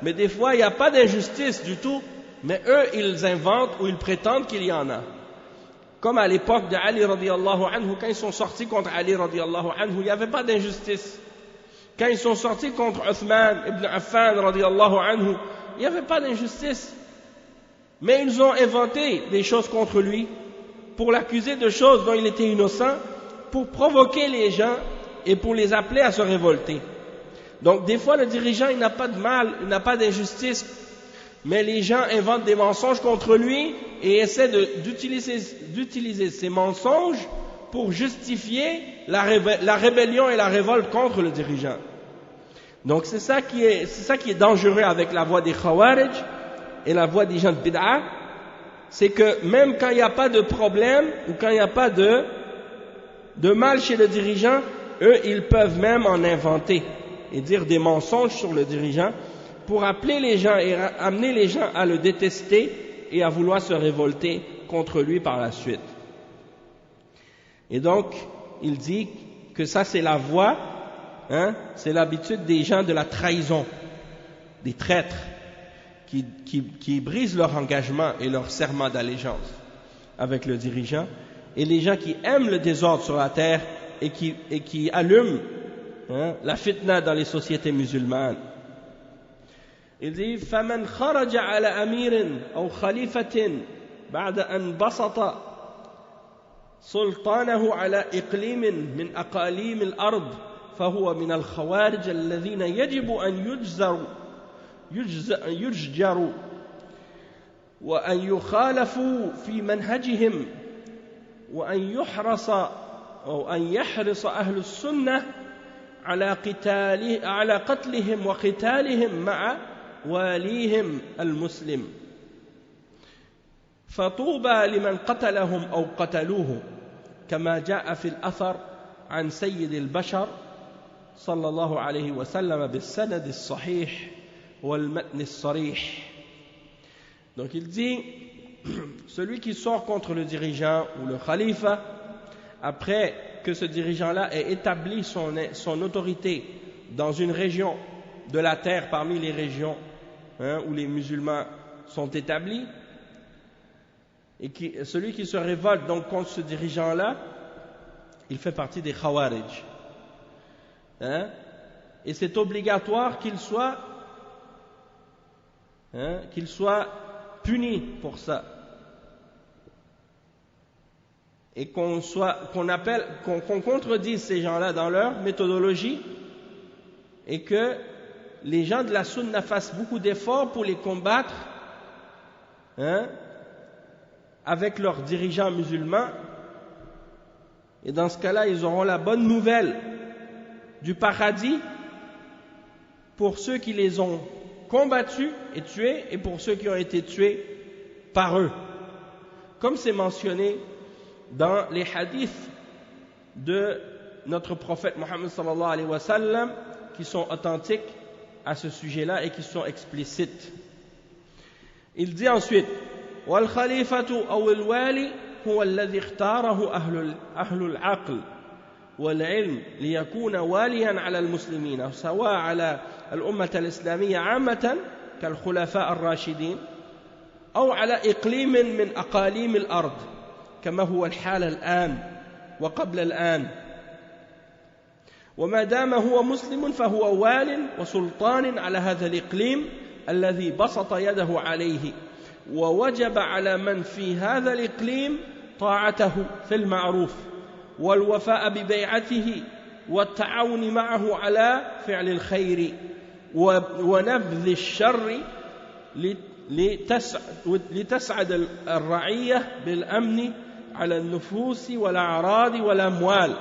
Mais des fois, il n'y a pas d'injustice du tout, mais eux, ils inventent ou ils prétendent qu'il y en a. Comme à l'époque de Ali radiallahu anhu, quand ils sont sortis contre Ali radiallahu anhu, il n'y avait pas d'injustice. Quand ils sont sortis contre Uthman ibn Affan radiallahu anhu, il n'y avait pas d'injustice. Mais ils ont inventé des choses contre lui pour l'accuser de choses dont il était innocent, pour provoquer les gens et pour les appeler à se révolter. Donc des fois le dirigeant il n'a pas de mal, il n'a pas d'injustice, mais les gens inventent des mensonges contre lui et essaient d'utiliser ces mensonges pour justifier la rébellion et la révolte contre le dirigeant. Donc c'est ça qui est dangereux avec la voie des Khawarij et la voie des gens de Bid'a, c'est que même quand il n'y a pas de problème ou quand il n'y a pas de mal chez le dirigeant, eux ils peuvent même en inventer et dire des mensonges sur le dirigeant pour appeler les gens et amener les gens à le détester et à vouloir se révolter contre lui par la suite. Et donc, il dit que ça c'est la voie, c'est l'habitude des gens de la trahison, des traîtres, qui brisent leur engagement et leur serment d'allégeance avec le dirigeant, et les gens qui aiment le désordre sur la terre et qui allument la fitna dans les sociétés musulmanes. Il dit فَمَنْ خَرَجَ عَلَى أَمِيرٍ أَوْ خَلِيفَةٍ بَعْدَ أَنْ بَسَطَ سُلْطَانَهُ عَلَى إِقْلِيمٍ مِنْ أَقَالِيمِ الْأَرْضِ فهو من الخوارج الذين يجب أن يججروا وأن يخالفوا في منهجهم وأن يحرص أهل السنة على قتلهم وقتالهم مع واليهم المسلم فطوبى لمن قتلهم أو قتلوه كما جاء في الأثر عن سيد البشر صلى الله عليه وسلم بالسند الصحيح والمتن الصريح. Donc il dit, celui qui sort contre le dirigeant ou le khalifa, après que ce dirigeant-là ait établi son autorité dans une région de la terre parmi les régions où les musulmans sont établis, et celui qui se révolte donc contre ce dirigeant-là, il fait partie des Khawarij. Et c'est obligatoire qu'il soit puni pour ça. Et qu'on contredise ces gens-là dans leur méthodologie et que les gens de la sunna fassent beaucoup d'efforts pour les combattre avec leurs dirigeants musulmans. Et dans ce cas-là, ils auront la bonne nouvelle du paradis pour ceux qui les ont combattus et tués et pour ceux qui ont été tués par eux. Comme c'est mentionné dans les hadiths de notre prophète Mohammed sallallahu alayhi wa sallam qui sont authentiques à ce sujet-là et qui sont explicites. Il dit ensuite wal khalifatu aw al wali huwa alladhi ikhtarahu ahlul aql wal ilm liyakuna waliyan ala al muslimina sawa ala al ummah al islamiyya 'ammatan kal khulafa ar rashidin aw ala iqlim min aqalim al ard كما هو الحال الآن وقبل الآن وما دام هو مسلم فهو وال وسلطان على هذا الإقليم الذي بسط يده عليه ووجب على من في هذا الإقليم طاعته في المعروف والوفاء ببيعته والتعاون معه على فعل الخير ونبذ الشر لتسعد الرعية بالأمن على النفوس والأعراض والأموال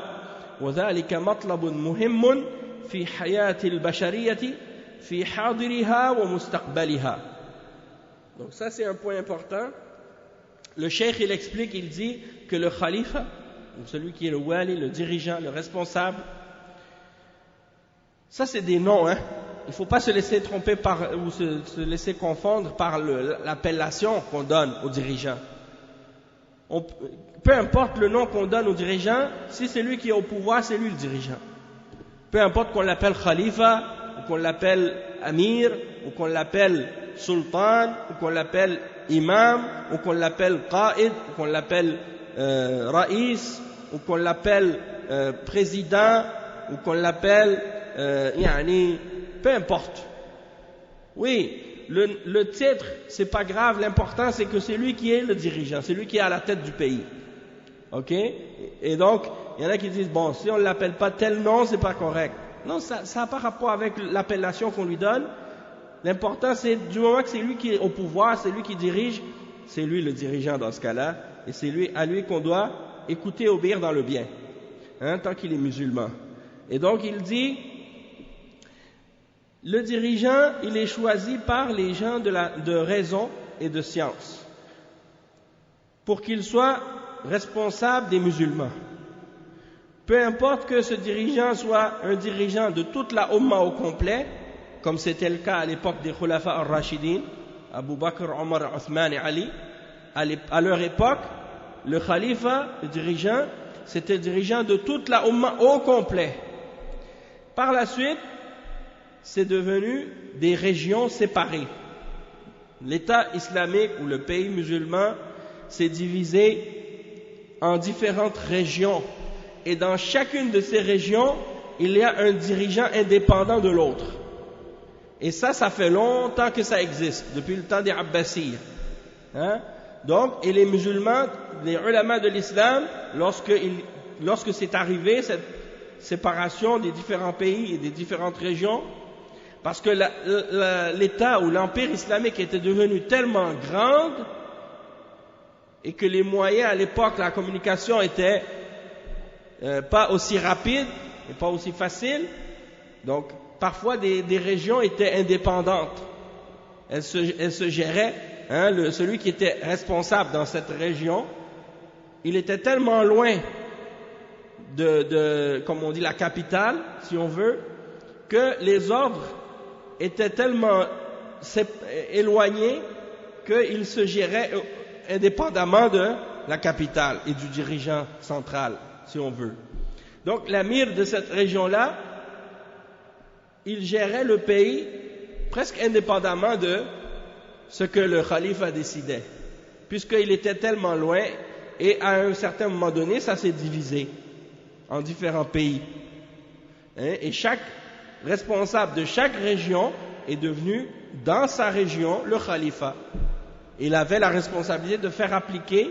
وذلك مطلب مهم في حياة البشرية في حاضرها ومستقبلها. Donc ça c'est un point important. Le cheikh il explique, il dit que le khalifa, celui qui est le wali, le dirigeant, le responsable, ça c'est des noms, hein. Il ne faut pas se laisser tromper ou se laisser confondre par l'appellation qu'on donne aux dirigeants. Peu importe le nom qu'on donne aux dirigeants, si c'est lui qui est au pouvoir, c'est lui le dirigeant. Peu importe qu'on l'appelle khalifa, ou qu'on l'appelle amir, ou qu'on l'appelle sultan, ou qu'on l'appelle imam, ou qu'on l'appelle qa'id, ou qu'on l'appelle raïs, ou qu'on l'appelle président, ou qu'on l'appelle peu importe. Oui, le titre, c'est pas grave, l'important c'est que c'est lui qui est le dirigeant, c'est lui qui est à la tête du pays. Ok? Et donc, il y en a qui disent, bon, si on ne l'appelle pas tel nom, c'est pas correct. Non, ça n'a pas rapport avec l'appellation qu'on lui donne. L'important, c'est du moment que c'est lui qui est au pouvoir, c'est lui qui dirige, c'est lui le dirigeant dans ce cas-là, et c'est à lui qu'on doit écouter et obéir dans le bien, hein, tant qu'il est musulman. Et donc, il dit, le dirigeant, il est choisi par les gens de raison et de science, pour qu'il soit responsable des musulmans. Peu importe que ce dirigeant soit un dirigeant de toute la Ummah au complet, comme c'était le cas à l'époque des Khulafa al-Rashidin, Abu Bakr, Omar, Othman et Ali. À leur époque, le khalifa, le dirigeant, c'était le dirigeant de toute la Ummah au complet. Par la suite, c'est devenu des régions séparées. L'État islamique ou le pays musulman s'est divisé en différentes régions. Et dans chacune de ces régions, il y a un dirigeant indépendant de l'autre. Et ça fait longtemps que ça existe, depuis le temps des Abbasides. Hein? Donc, et les musulmans, les ulama de l'islam, lorsque c'est arrivé, cette séparation des différents pays et des différentes régions, parce que l'État ou l'empire islamique était devenu tellement grand et que les moyens à l'époque, la communication était pas aussi rapide et pas aussi facile, donc parfois des régions étaient indépendantes. Elles se géraient, hein, celui qui était responsable dans cette région, il était tellement loin comme on dit, la capitale, si on veut, que les ordres étaient tellement éloignés qu'ils se géraient indépendamment de la capitale et du dirigeant central, si on veut. Donc l'amir de cette région-là, il gérait le pays presque indépendamment de ce que le khalife décidait, puisqu'il était tellement loin, et à un certain moment donné, ça s'est divisé en différents pays. Et chaque responsable de chaque région est devenu, dans sa région, le khalifa. Il avait la responsabilité de faire appliquer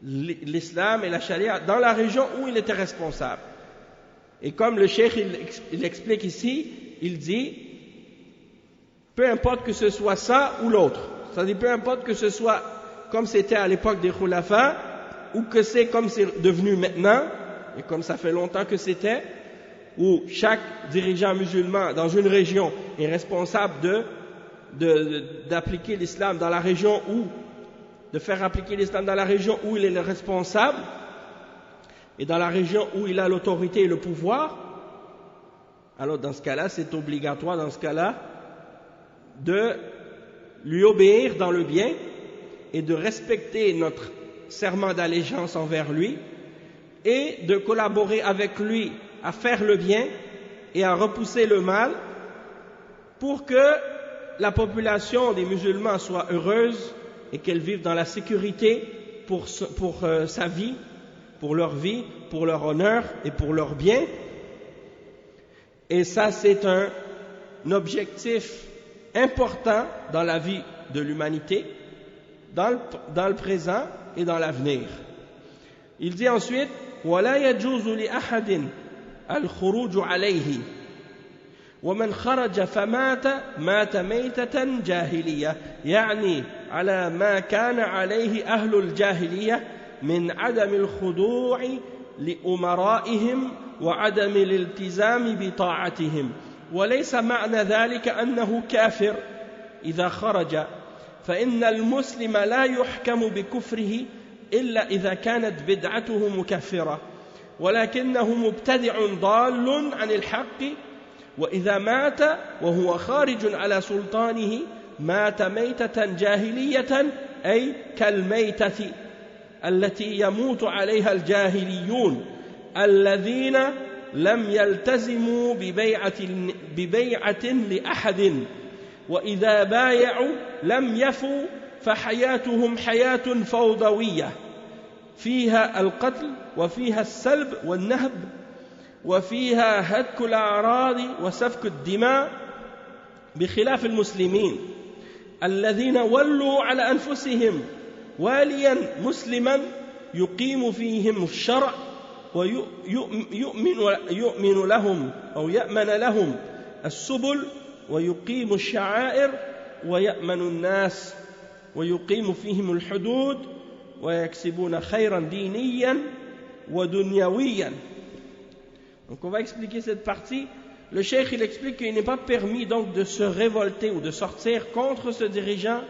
l'islam et la charia dans la région où il était responsable. Et comme le cheikh il explique ici, il dit, peu importe que ce soit ça ou l'autre, c'est-à-dire peu importe que ce soit comme c'était à l'époque des khulafas, ou que c'est comme c'est devenu maintenant, et comme ça fait longtemps que c'était, où chaque dirigeant musulman dans une région est responsable d'appliquer l'islam dans la région de faire appliquer l'islam dans la région où il est le responsable, et dans la région où il a l'autorité et le pouvoir, alors dans ce cas-là, c'est obligatoire dans ce cas-là de lui obéir dans le bien et de respecter notre serment d'allégeance envers lui et de collaborer avec lui à faire le bien et à repousser le mal pour que la population des musulmans soit heureuse et qu'elle vive dans la sécurité pour sa vie, pour leur vie, pour leur honneur et pour leur bien. Et ça, c'est un objectif important dans la vie de l'humanité, dans le présent et dans l'avenir. Il dit ensuite ولا يجوز لأحد الخروج عليه ومن خرج فمات مات ميتة جاهلية يعني على ما كان عليه أهل الجاهلية من عدم الخضوع لأمرائهم وعدم الالتزام بطاعتهم وليس معنى ذلك أنه كافر إذا خرج فإن المسلم لا يحكم بكفره إلا إذا كانت بدعته مكفرة ولكنه مبتدع ضال عن الحق وإذا مات وهو خارج على سلطانه مات ميتة جاهلية أي كالميتة التي يموت عليها الجاهليون الذين لم يلتزموا ببيعة لأحد وإذا بايعوا لم يفوا فحياتهم حياة فوضوية فيها القتل وفيها السلب والنهب وفيها هتك الأعراض وسفك الدماء بخلاف المسلمين الذين ولوا على أنفسهم واليا مسلما يقيم فيهم الشرع ويؤمن لهم أو يأمن لهم السبل ويقيم الشعائر ويأمن الناس ويقيم فيهم الحدود ويكسبون خيرا دينيا ودنيويا. Donc on va expliquer cette partie. Le cheikh il explique qu'il n'est pas permis donc de se révolter ou de sortir contre ce dirigeant.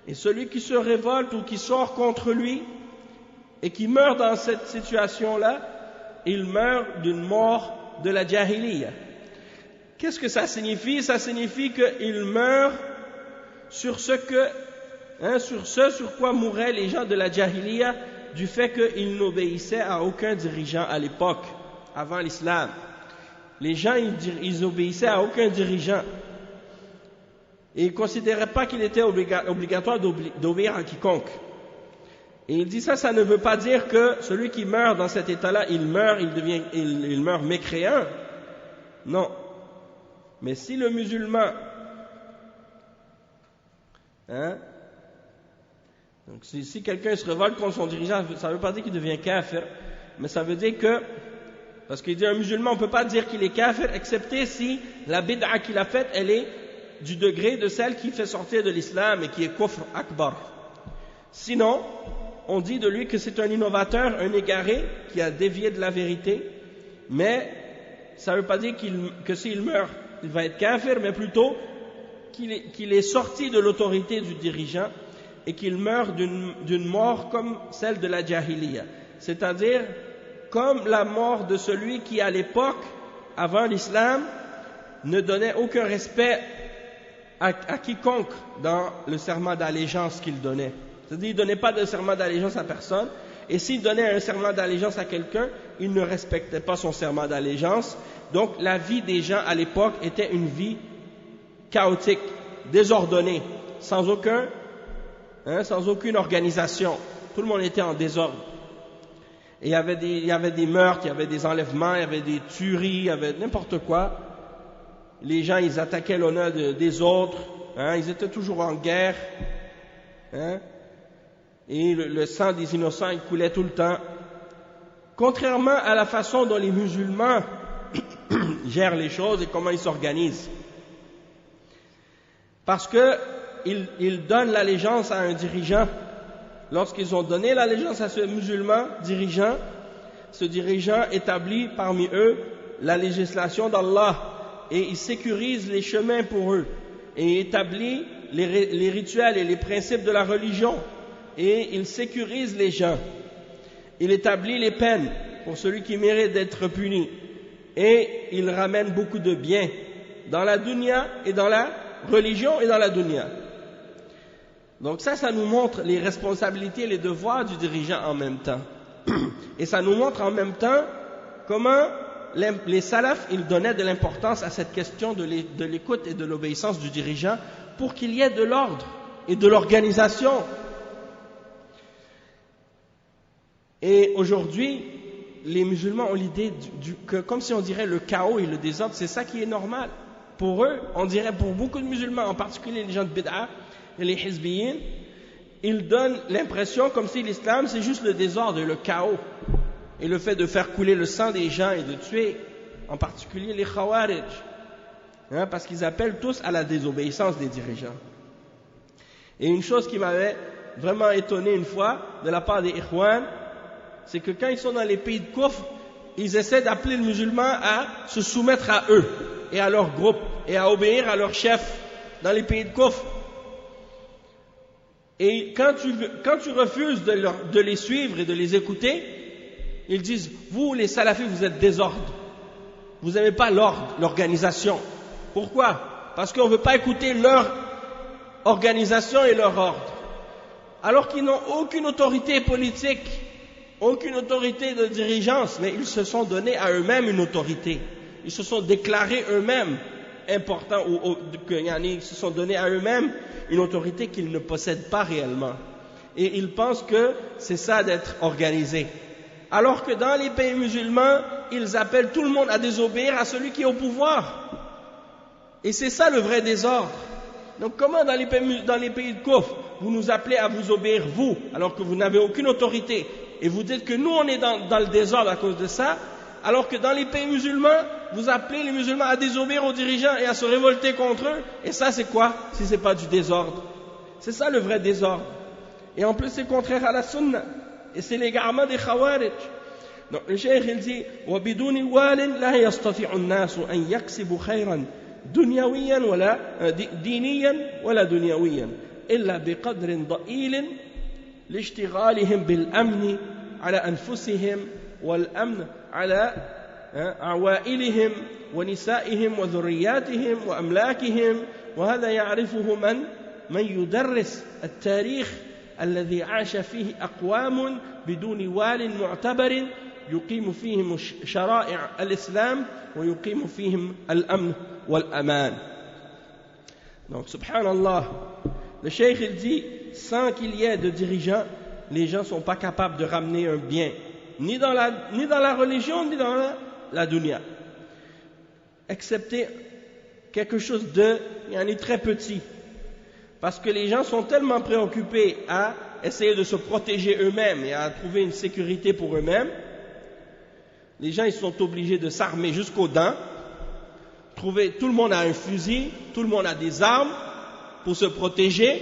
Et celui qui se révolte ou qui sort contre lui et qui meurt dans cette situation-là, il meurt d'une mort de la jahiliya. Qu'est-ce que ça signifie? Ça signifie qu'il meurt sur sur quoi mouraient les gens de la jahiliya, du fait qu'ils n'obéissaient à aucun dirigeant à l'époque, avant l'islam. Les gens, ils obéissaient à aucun dirigeant. Et ils ne considéraient pas qu'il était obligatoire d'obéir à quiconque. Et il dit ça ne veut pas dire que celui qui meurt dans cet état-là, il meurt mécréant. Non. Mais si le musulman, donc si quelqu'un se révolte contre son dirigeant, ça ne veut pas dire qu'il devient kafir, mais ça veut dire que, parce qu'il dit un musulman, on ne peut pas dire qu'il est kafir, excepté si la bid'a qu'il a faite, elle est du degré de celle qui fait sortir de l'islam et qui est kufr akbar. Sinon, on dit de lui que c'est un innovateur, un égaré qui a dévié de la vérité, mais ça ne veut pas dire que s'il meurt, il va être kafir, mais plutôt qu'il est sorti de l'autorité du dirigeant et qu'il meurt d'une mort comme celle de la jahiliya, c'est-à-dire comme la mort de celui qui à l'époque, avant l'islam, ne donnait aucun respect à quiconque dans le serment d'allégeance qu'il donnait. C'est-à-dire, il ne donnait pas de serment d'allégeance à personne, et s'il donnait un serment d'allégeance à quelqu'un, il ne respectait pas son serment d'allégeance. Donc, la vie des gens à l'époque était une vie chaotique, désordonnée, sans aucune organisation. Tout le monde était en désordre. Et il y avait des meurtres, il y avait des enlèvements, il y avait des tueries, il y avait n'importe quoi. Les gens, ils attaquaient l'honneur des autres, ils étaient toujours en guerre, et le sang des innocents, il coulait tout le temps. Contrairement à la façon dont les musulmans gèrent les choses et comment ils s'organisent. Parce qu'ils donnent l'allégeance à un dirigeant. Lorsqu'ils ont donné l'allégeance à ce musulman dirigeant, ce dirigeant établit parmi eux la législation d'Allah et il sécurise les chemins pour eux et établit les rituels et les principes de la religion et il sécurise les gens. Il établit les peines pour celui qui mérite d'être puni et il ramène beaucoup de biens dans la dunya et dans la religion et dans la dunya. Donc ça nous montre les responsabilités et les devoirs du dirigeant en même temps. Et ça nous montre en même temps comment les salafs, ils donnaient de l'importance à cette question de l'écoute et de l'obéissance du dirigeant pour qu'il y ait de l'ordre et de l'organisation. Et aujourd'hui, les musulmans ont l'idée que, comme si on dirait le chaos et le désordre, c'est ça qui est normal. pour eux, on dirait pour beaucoup de musulmans, en particulier les gens de Bid'a et les Hizbiyin, ils donnent l'impression comme si l'islam c'est juste le désordre et le chaos, et le fait de faire couler le sang des gens et de tuer, en particulier les Khawarij, parce qu'ils appellent tous à la désobéissance des dirigeants. Et une chose qui m'avait vraiment étonné une fois de la part des Ikhwan, c'est que quand ils sont dans les pays de Kufr, ils essaient d'appeler le musulman à se soumettre à eux et à leur groupe et à obéir à leur chef dans les pays de Kufr. Et quand tu refuses de les suivre et de les écouter, ils disent, vous les salafis, vous êtes désordre. Vous n'aimez pas l'ordre, l'organisation. Pourquoi? Parce qu'on ne veut pas écouter leur organisation et leur ordre. Alors qu'ils n'ont aucune autorité politique, aucune autorité de dirigeance, mais ils se sont donnés à eux-mêmes une autorité. Ils se sont déclarés eux-mêmes importants, ils se sont donnés à eux-mêmes une autorité qu'ils ne possèdent pas réellement. Et ils pensent que c'est ça d'être organisé. Alors que dans les pays musulmans, ils appellent tout le monde à désobéir à celui qui est au pouvoir. Et c'est ça le vrai désordre. Donc comment dans les pays de Kufr, vous nous appelez à vous obéir, vous, alors que vous n'avez aucune autorité, et vous dites que nous on est dans le désordre à cause de ça, alors que dans les pays musulmans, vous appelez les musulmans à désobéir aux dirigeants et à se révolter contre eux, et ça c'est quoi si c'est pas du désordre? C'est ça le vrai désordre. Et en plus c'est contraire à la sunna, et c'est l'égarement des Khawarij. Donc le cheikh il dit وَبِدُونِ وَالٍ لَا يَسْتَطِعُ النَّاسُ أَنْ يَكْسِبُ خَيْرًا دنيويا ولا دينيا ولا دنيويا إلا بقدر ضئيل لاشتغالهم بالأمن على أنفسهم والأمن على عوائلهم ونسائهم وذرياتهم وأملاكهم وهذا يعرفه من يدرس التاريخ الذي عاش فيه أقوام بدون وال معتبر يقيم فيهم شرائع الإسلام ويقيم فيهم الأمن والأمان. Donc, subhanallah, le cheikh il dit, sans qu'il y ait de dirigeants, les gens ne sont pas capables de ramener un bien, ni dans la religion, ni dans la dunya, excepté quelque chose de très petit. Parce que les gens sont tellement préoccupés à essayer de se protéger eux-mêmes et à trouver une sécurité pour eux-mêmes. Les gens ils sont obligés de s'armer jusqu'aux dents. Tout le monde a un fusil, tout le monde a des armes pour se protéger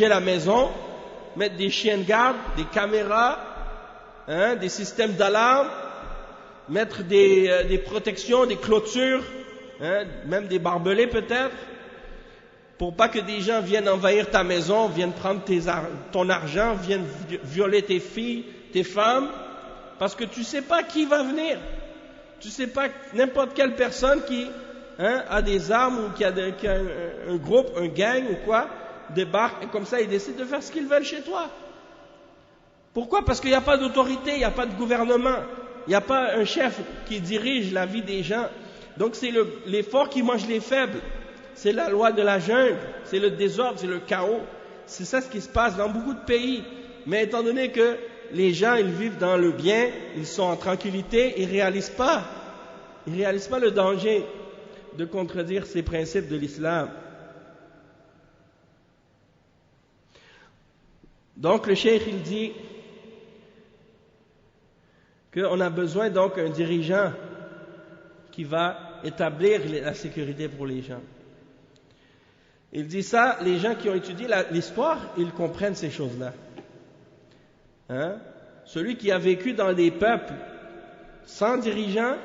la maison, mettre des chiens de garde, des caméras, des systèmes d'alarme, mettre des protections, des clôtures, même des barbelés peut-être, pour pas que des gens viennent envahir ta maison, viennent prendre ton argent, viennent violer tes filles, tes femmes, parce que tu sais pas qui va venir. Tu sais pas, n'importe quelle personne qui a des armes ou qui a un groupe, un gang ou quoi, débarque et comme ça ils décident de faire ce qu'ils veulent chez toi. Pourquoi? Parce qu'il n'y a pas d'autorité, il n'y a pas de gouvernement, il n'y a pas un chef qui dirige la vie des gens. Donc c'est les forts qui mangent les faibles. C'est la loi de la jungle, c'est le désordre, c'est le chaos. C'est ça ce qui se passe dans beaucoup de pays. Mais étant donné que les gens, ils vivent dans le bien, ils sont en tranquillité, ils réalisent pas le danger de contredire ces principes de l'islam. Donc le cheikh, il dit qu'on a besoin donc d'un dirigeant qui va établir la sécurité pour les gens. Il dit ça, les gens qui ont étudié l'histoire, ils comprennent ces choses-là. Celui qui a vécu dans des peuples sans dirigeants,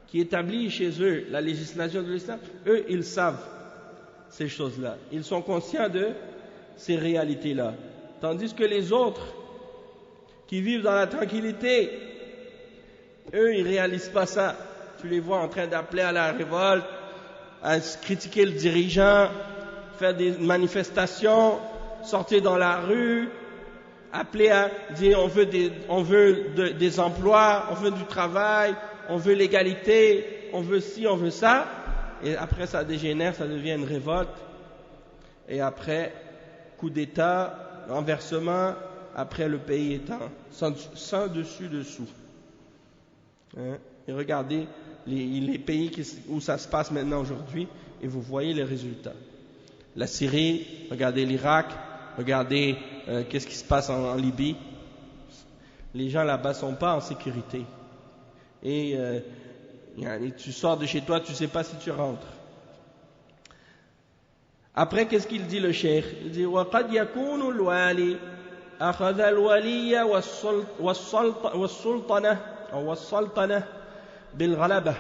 qui établit chez eux la législation de l'islam, eux, ils savent ces choses-là. Ils sont conscients de ces réalités-là. Tandis que les autres, qui vivent dans la tranquillité, eux, ils ne réalisent pas ça. Tu les vois en train d'appeler à la révolte, à critiquer le dirigeant, faire des manifestations, sortir dans la rue, appeler à dire on veut des emplois, on veut du travail, on veut l'égalité, on veut ci, on veut ça, et après ça dégénère, ça devient une révolte, et après coup d'État, renversement, après le pays étant sans dessus dessous. Et regardez les pays où ça se passe maintenant aujourd'hui, et vous voyez les résultats. La Syrie, regardez l'Irak, regardez qu'est-ce qui se passe en Libye. Les gens là-bas ne sont pas en sécurité. Et tu sors de chez toi, tu ne sais pas si tu rentres. Après, qu'est-ce qu'il dit le cheikh? Il dit وَقَدْ يَكُونُ الْوَالِي أَخَذَ الْوَلِيَّ والسلطنة بالغلبة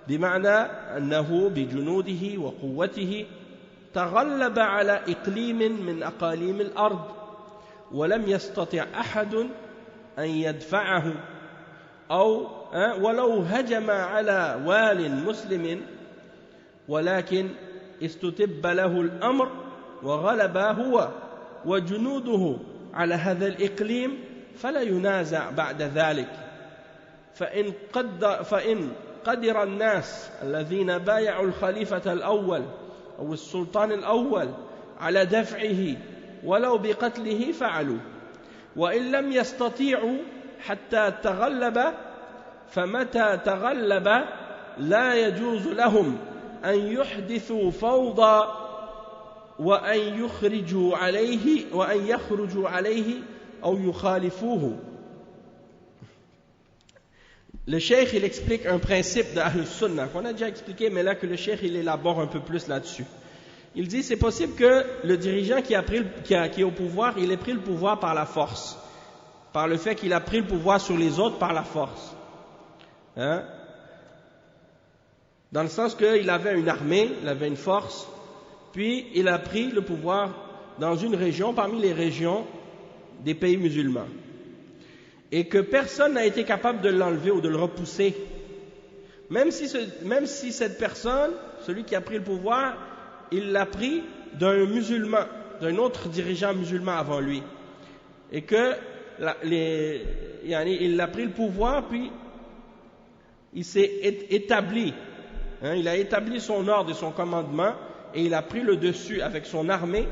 بمعنى أنه بجنوده وقوته تغلب على إقليم من أقاليم الأرض ولم يستطع أحد أن يدفعه أو ولو هجم على وال مسلم ولكن استتب له الأمر وغلب هو وجنوده على هذا الإقليم فلا ينازع بعد ذلك فإن قدر الناس الذين بايعوا الخليفة الأول أو السلطان الأول على دفعه ولو بقتله فعلوا وإن لم يستطيعوا حتى تغلب فمتى تغلب لا يجوز لهم أن يحدثوا فوضى وأن يخرجوا عليه أو يخالفوه. Le cheikh il explique un principe de Ahl Sunnah qu'on a déjà expliqué, mais là que le cheikh il élabore un peu plus là-dessus. Il dit c'est possible que le dirigeant qui est au pouvoir, il ait pris le pouvoir par la force, par le fait qu'il a pris le pouvoir sur les autres par la force. Hein? Dans le sens qu'il avait une armée, il avait une force, puis il a pris le pouvoir dans une région, parmi les régions des pays musulmans. Et que personne n'a été capable de l'enlever ou de le repousser. Même si cette personne, celui qui a pris le pouvoir, il l'a pris d'un musulman, d'un autre dirigeant musulman avant lui. Et que il a pris le pouvoir, puis il s'est établi. Hein, il a établi son ordre et son commandement, et il a pris le dessus avec son armée.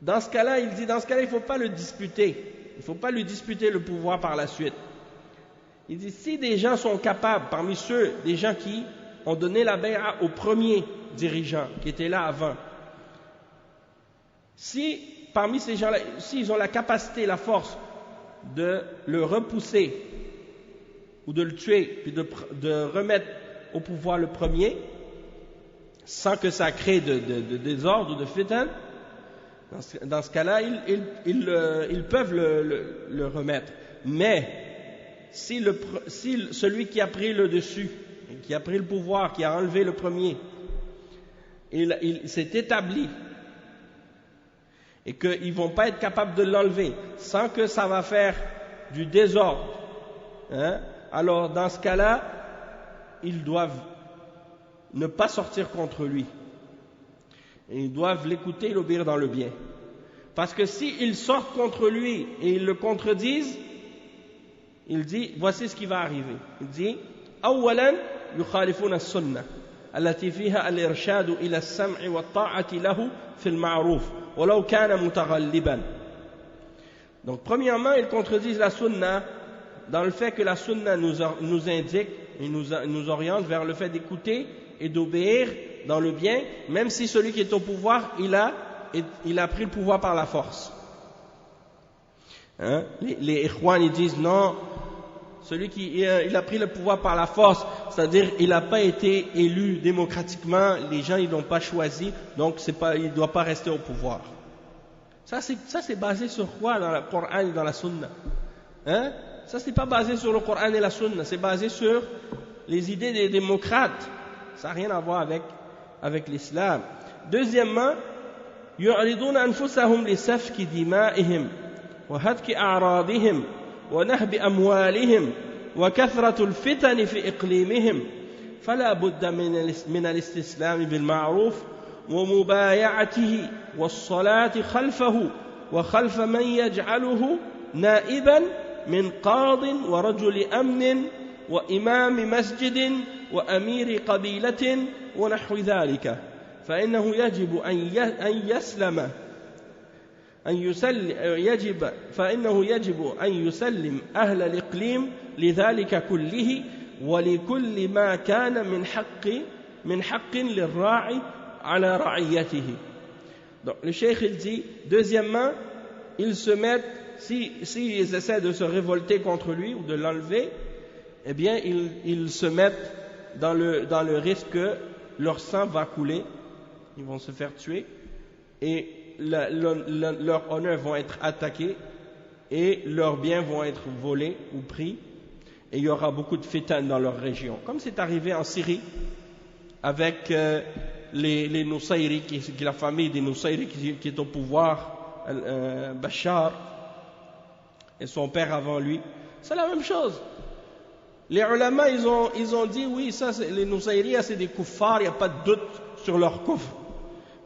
Dans ce cas-là, il dit, il ne faut pas le disputer. Il ne faut pas lui disputer le pouvoir par la suite. Il dit, si des gens sont capables, parmi ceux, des gens qui ont donné la bay'a au premier dirigeant, qui était là avant, si parmi ces gens-là, s'ils ont la capacité, la force de le repousser, ou de le tuer, puis de remettre au pouvoir le premier, sans que ça crée de désordre ou de fitan, dans ce cas-là, ils peuvent le remettre. Mais si celui qui a pris le dessus, qui a pris le pouvoir, qui a enlevé le premier, il s'est établi et qu'ils ne vont pas être capables de l'enlever sans que ça va faire du désordre, hein, alors dans ce cas-là, ils doivent ne pas sortir contre lui. Et ils doivent l'écouter et l'obéir dans le bien. Parce que s'ils sortent contre lui et ils le contredisent, il dit, voici ce qui va arriver. Il dit, أولا يخالفون السنة التي فيها الإرشاد إلى السمع والطاعة له في المعروف ولو كان متغلبا. Donc premièrement, ils contredisent la sunna dans le fait que la sunna nous indique et nous oriente vers le fait d'écouter et d'obéir dans le bien, même si celui qui est au pouvoir, il a pris le pouvoir par la force. Hein? Les ikhwan, ils disent non, celui qui il a pris le pouvoir par la force, c'est-à-dire il n'a pas été élu démocratiquement, les gens ils l'ont pas choisi, donc il ne doit pas rester au pouvoir. Ça c'est basé sur quoi dans le Coran et dans la Sunna? Hein? Ça c'est pas basé sur le Coran et la Sunna, c'est basé sur les idées des démocrates. Ça n'a rien à voir avec l'islam. Deuxièmement, يعرضون أنفسهم لسفك دمائهم وهتك أعراضهم ونهب أموالهم وكثرة الفتن في إقليمهم فلا بد من الاستسلام بالمعروف ومبايعته والصلاة خلفه وخلف من يجعله نائبا من قاض ورجل أمن وإمام مسجد وأمير قبيلة ونحو ذلك فإنه يجب أن يسلم أهل الإقليم لذلك كله وَلِكُلِّ مَا كَانَ مِنْ حَقٍّ لِلرَّاعِ عَلَى رَعِيَّتِهِ. Donc le cheikh il dit, deuxièmement, ils se mettent, s'ils essaient de se révolter contre lui ou de l'enlever, eh bien ils se mettent dans le risque que leur sang va couler, ils vont se faire tuer, et leurs honneurs vont être attaqués, et leurs biens vont être volés ou pris, et il y aura beaucoup de fitan dans leur région. Comme c'est arrivé en Syrie, avec les Nusayri, qui est la famille des Nusayri qui est au pouvoir, Bachar, et son père avant lui. C'est la même chose. Les ulama, ils ont dit, oui, ça, les Nusayri, c'est des kuffars, il n'y a pas de doute sur leur kufr.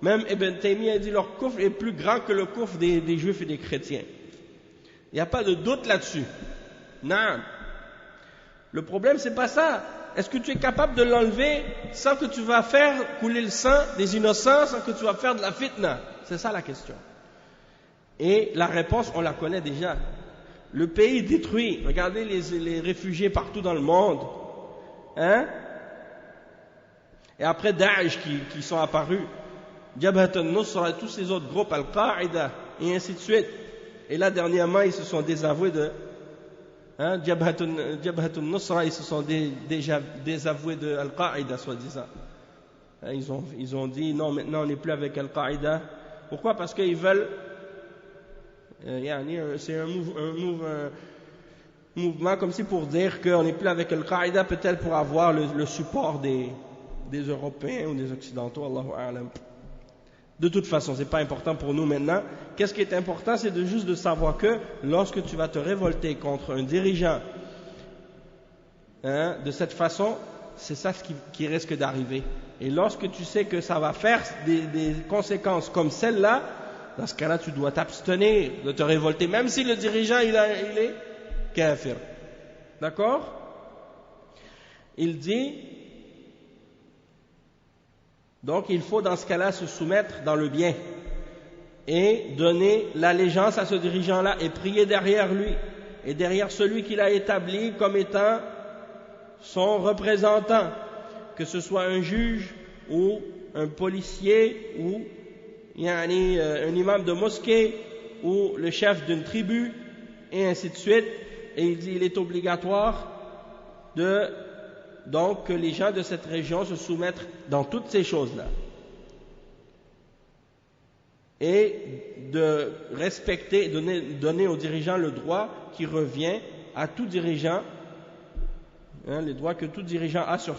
Même Ibn Taymiyyah a dit, leur kufr est plus grand que le kufr des juifs et des chrétiens. Il n'y a pas de doute là-dessus. Non. Le problème, c'est pas ça. Est-ce que tu es capable de l'enlever sans que tu vas faire couler le sang des innocents, sans que tu vas faire de la fitna? C'est ça la question. Et la réponse, on la connaît déjà. Le pays détruit. Regardez les réfugiés partout dans le monde. Hein? Et après Daesh qui sont apparus, Jabhat al-Nusra et tous ces autres groupes, Al-Qaïda, et ainsi de suite. Et là, dernièrement, ils se sont désavoués de... Jabhat al-Nusra, ils se sont déjà désavoués de Al-Qaïda, soi-disant. Ils ont dit, non, maintenant on n'est plus avec Al-Qaïda. Pourquoi? Parce qu'ils veulent... c'est un mouvement comme si pour dire qu'on n'est plus avec Al-Qaïda, peut-être pour avoir le support des Européens ou des Occidentaux, Allahu A'lam. De toute façon, ce n'est pas important pour nous maintenant. Qu'est-ce qui est important? C'est juste de savoir que lorsque tu vas te révolter contre un dirigeant de cette façon, c'est ça qui risque d'arriver. Et lorsque tu sais que ça va faire des conséquences comme celle-là, dans ce cas-là, tu dois t'abstenir de te révolter, même si le dirigeant il est kafir. D'accord? Il dit, donc il faut dans ce cas-là se soumettre dans le bien et donner l'allégeance à ce dirigeant-là et prier derrière lui et derrière celui qu'il a établi comme étant son représentant, que ce soit un juge ou un policier ou un imam de mosquée ou le chef d'une tribu et ainsi de suite. Et il dit il est obligatoire donc que les gens de cette région se soumettent dans toutes ces choses-là et de respecter, donner aux dirigeants le droit qui revient à tout dirigeant, les droits que tout dirigeant a sur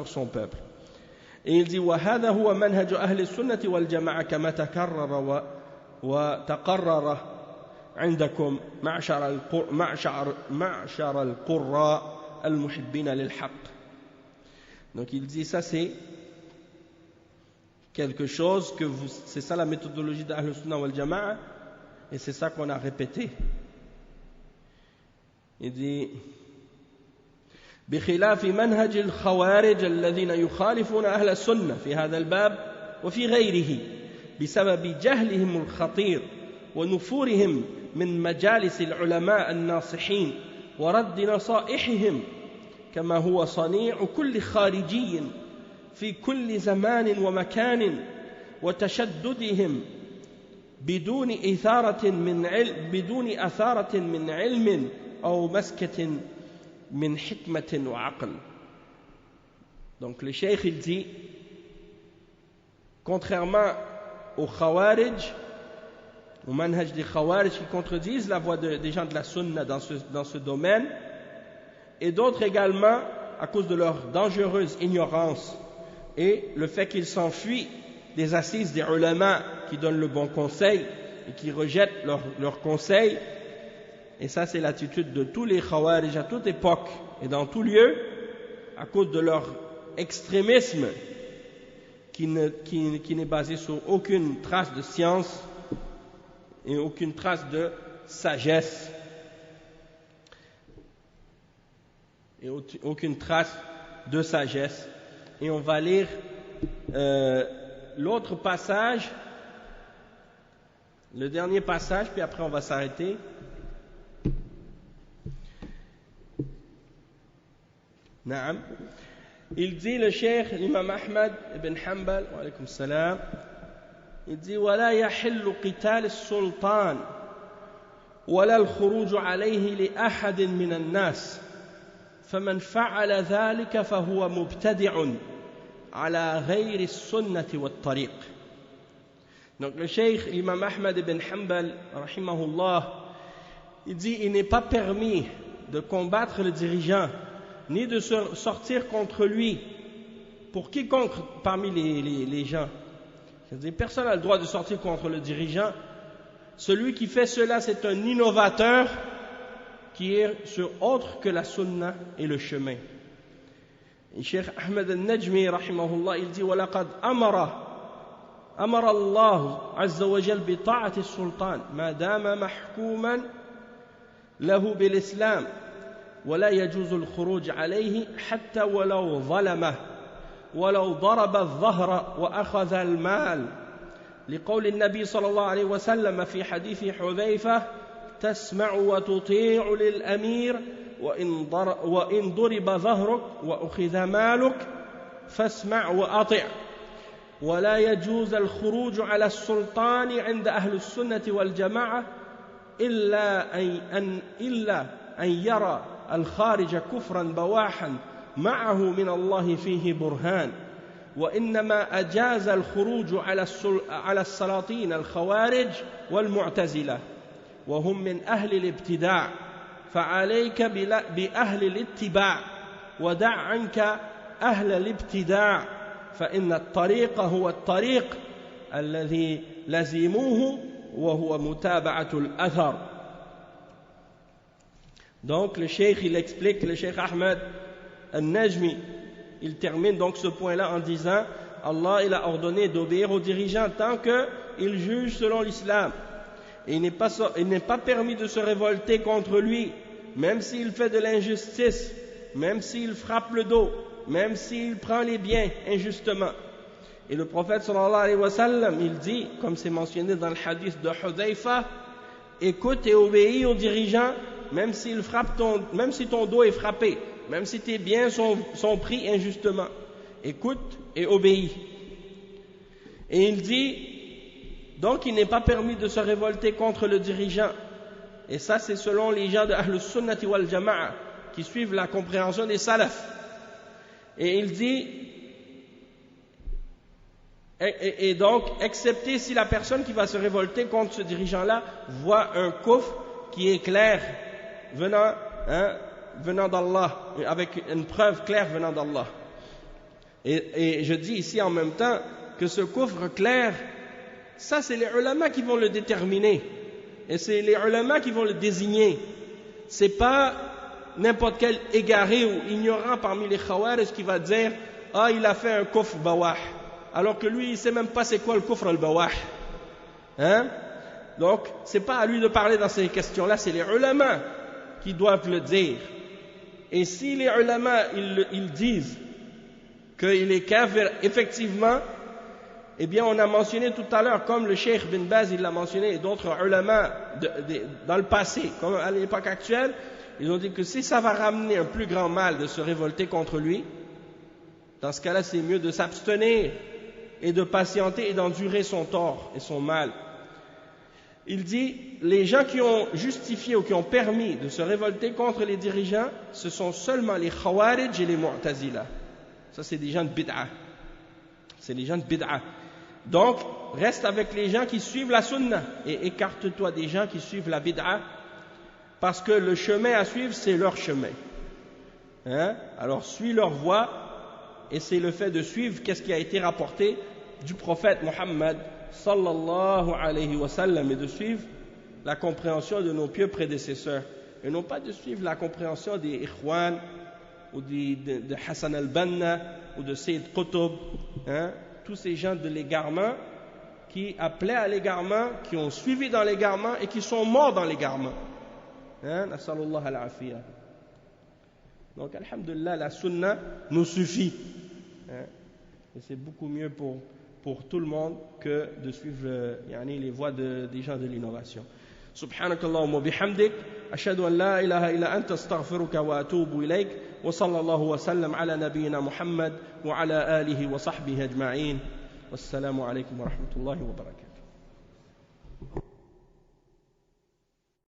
son peuple. Et il dit وَهَذَا هُوَ مَنْهَجُ أَهْلِ السُنَّةِ وَالْجَمَاعَةِ كَمَا تَكَرَّرَ وَتَقَرَّرَ عندكم معشر القراء المحبين للحق. Donc il dit ça c'est quelque chose que c'est ça la méthodologie d'Ahl Sunnah wal Jama'a et c'est ça qu'on a répété. Il dit بخلاف منهج الخوارج الذين يخالفون أهل السنة في هذا الباب وفي غيره بسبب جهلهم الخطير ونفورهم من مجالس العلماء الناصحين ورد نصائحهم كما هو صنيع كل خارجي في كل زمان ومكان وتشددهم بدون أثارة من علم أو مسكة من حكمة وعقل. Donc le cheikh il dit, contrairement aux Khawarij, au manhaj des Khawarij qui contredisent la voix des gens de la Sunna dans ce domaine, et d'autres également à cause de leur dangereuse ignorance et le fait qu'ils s'enfuient des assises des ulama qui donnent le bon conseil et qui rejettent leurs conseils. Et ça c'est l'attitude de tous les Khawarij à toute époque et dans tout lieu, à cause de leur extrémisme qui n'est basé sur aucune trace de science et aucune trace de sagesse et aucune trace de sagesse. Et on va lire l'autre passage, le dernier passage, puis après on va s'arrêter. Naam. Il dit le cheikh, l'imam Ahmad ibn Hanbal, wa alaykum salam, il dit ولا يحل قتال السلطان ولا الخروج عليه لأحد من الناس فمن فعل ذلك فهو مبتدع على غير السنة والطريق. Donc le cheikh l'imam Ahmad ibn Hanbal rahimahullah, il dit il n'est pas permis de combattre le dirigeant ni de sortir contre lui pour quiconque parmi les gens. C'est-à-dire, personne n'a le droit de sortir contre le dirigeant. Celui qui fait cela, c'est un innovateur qui est sur autre que la sunna et le chemin. Et Cheikh Ahmed al-Najmi rahimahullah, il dit وَلَقَدْ أمر الله عز وجل بطاعة السلطان ما دام محكوما له بالإسلام ولا يجوز الخروج عليه حتى ولو ظلمه ولو ضرب الظهر وأخذ المال لقول النبي صلى الله عليه وسلم في حديث حذيفة تسمع وتطيع للأمير وإن ضرب ظهرك وأخذ مالك فاسمع وأطع ولا يجوز الخروج على السلطان عند أهل السنة والجماعة إلا أن يرى الخارج كفرا بواحا معه من الله فيه برهان وإنما أجاز الخروج على السلاطين الخوارج والمعتزلة وهم من أهل الابتداع فعليك بأهل الاتباع ودع عنك أهل الابتداع فإن الطريق هو الطريق الذي لزموه وهو متابعة الأثر. Donc le cheikh il explique, le cheikh Ahmed al-Najmi, il termine donc ce point-là en disant Allah il a ordonné d'obéir aux dirigeants tant qu'ils jugent selon l'islam. Et il n'est pas permis de se révolter contre lui, même s'il fait de l'injustice, même s'il frappe le dos, même s'il prend les biens injustement. Et le prophète sallallahu alayhi wa sallam, il dit, comme c'est mentionné dans le hadith de Hudhayfa, écoute et obéis aux dirigeants, même si ton dos est frappé, même si tes biens sont pris injustement. Écoute et obéis. Et il dit, donc il n'est pas permis de se révolter contre le dirigeant. Et ça c'est selon les gens de Ahlus Sunnati wal Jama'a, qui suivent la compréhension des salafs. Et il dit, et donc, excepté si la personne qui va se révolter contre ce dirigeant-là voit un kufr qui est clair, venant d'Allah, avec une preuve claire venant d'Allah. Et je dis ici en même temps que ce kufr clair, ça c'est les ulama qui vont le déterminer, et c'est les ulama qui vont le désigner. C'est pas n'importe quel égaré ou ignorant parmi les khawarij qui va dire « Ah, il a fait un kufr bawah », alors que lui, il ne sait même pas c'est quoi le kufr al-bawah. Hein? Donc, c'est pas à lui de parler dans ces questions-là, c'est les ulama qui doivent le dire. Et si les ulama, ils disent qu'il est kafir, effectivement, eh bien, on a mentionné tout à l'heure, comme le cheikh bin Baz, il l'a mentionné, et d'autres ulama dans le passé, comme à l'époque actuelle, ils ont dit que si ça va ramener un plus grand mal de se révolter contre lui, dans ce cas-là, c'est mieux de s'abstenir et de patienter et d'endurer son tort et son mal. Il dit, les gens qui ont justifié ou qui ont permis de se révolter contre les dirigeants, ce sont seulement les khawarij et les mu'tazila. Ça, c'est des gens de bid'a. C'est des gens de bid'a. Donc, reste avec les gens qui suivent la sunna et écarte-toi des gens qui suivent la bid'a, parce que le chemin à suivre, c'est leur chemin. Hein? Alors, suis leur voie, et c'est le fait de suivre qu'est-ce qui a été rapporté du prophète Muhammad sallallahu alayhi wa sallam, et de suivre la compréhension de nos pieux prédécesseurs, et non pas de suivre la compréhension des Ikhwan ou de Hassan al-Banna ou de Sayyid Qutb, hein? Tous ces gens de l'égarement qui appelaient à l'égarement, qui ont suivi dans l'égarement et qui sont morts dans l'égarement. Hein? Nasallallahu al-afiyah. Donc, alhamdulillah, la sunna nous suffit. Hein? Et c'est beaucoup mieux pour tout le monde que de suivre les voies des gens de l'innovation. Subhanakallahumma bihamdik, ashhadu an la ilaha illa anta astaghfiruka wa atubu ilayk, wa sallallahu wa sallam ala nabiyyina Muhammad wa ala alihi wa sahbihi ajma'in. Wassalamu alaykum wa rahmatullahi wa barakatuh.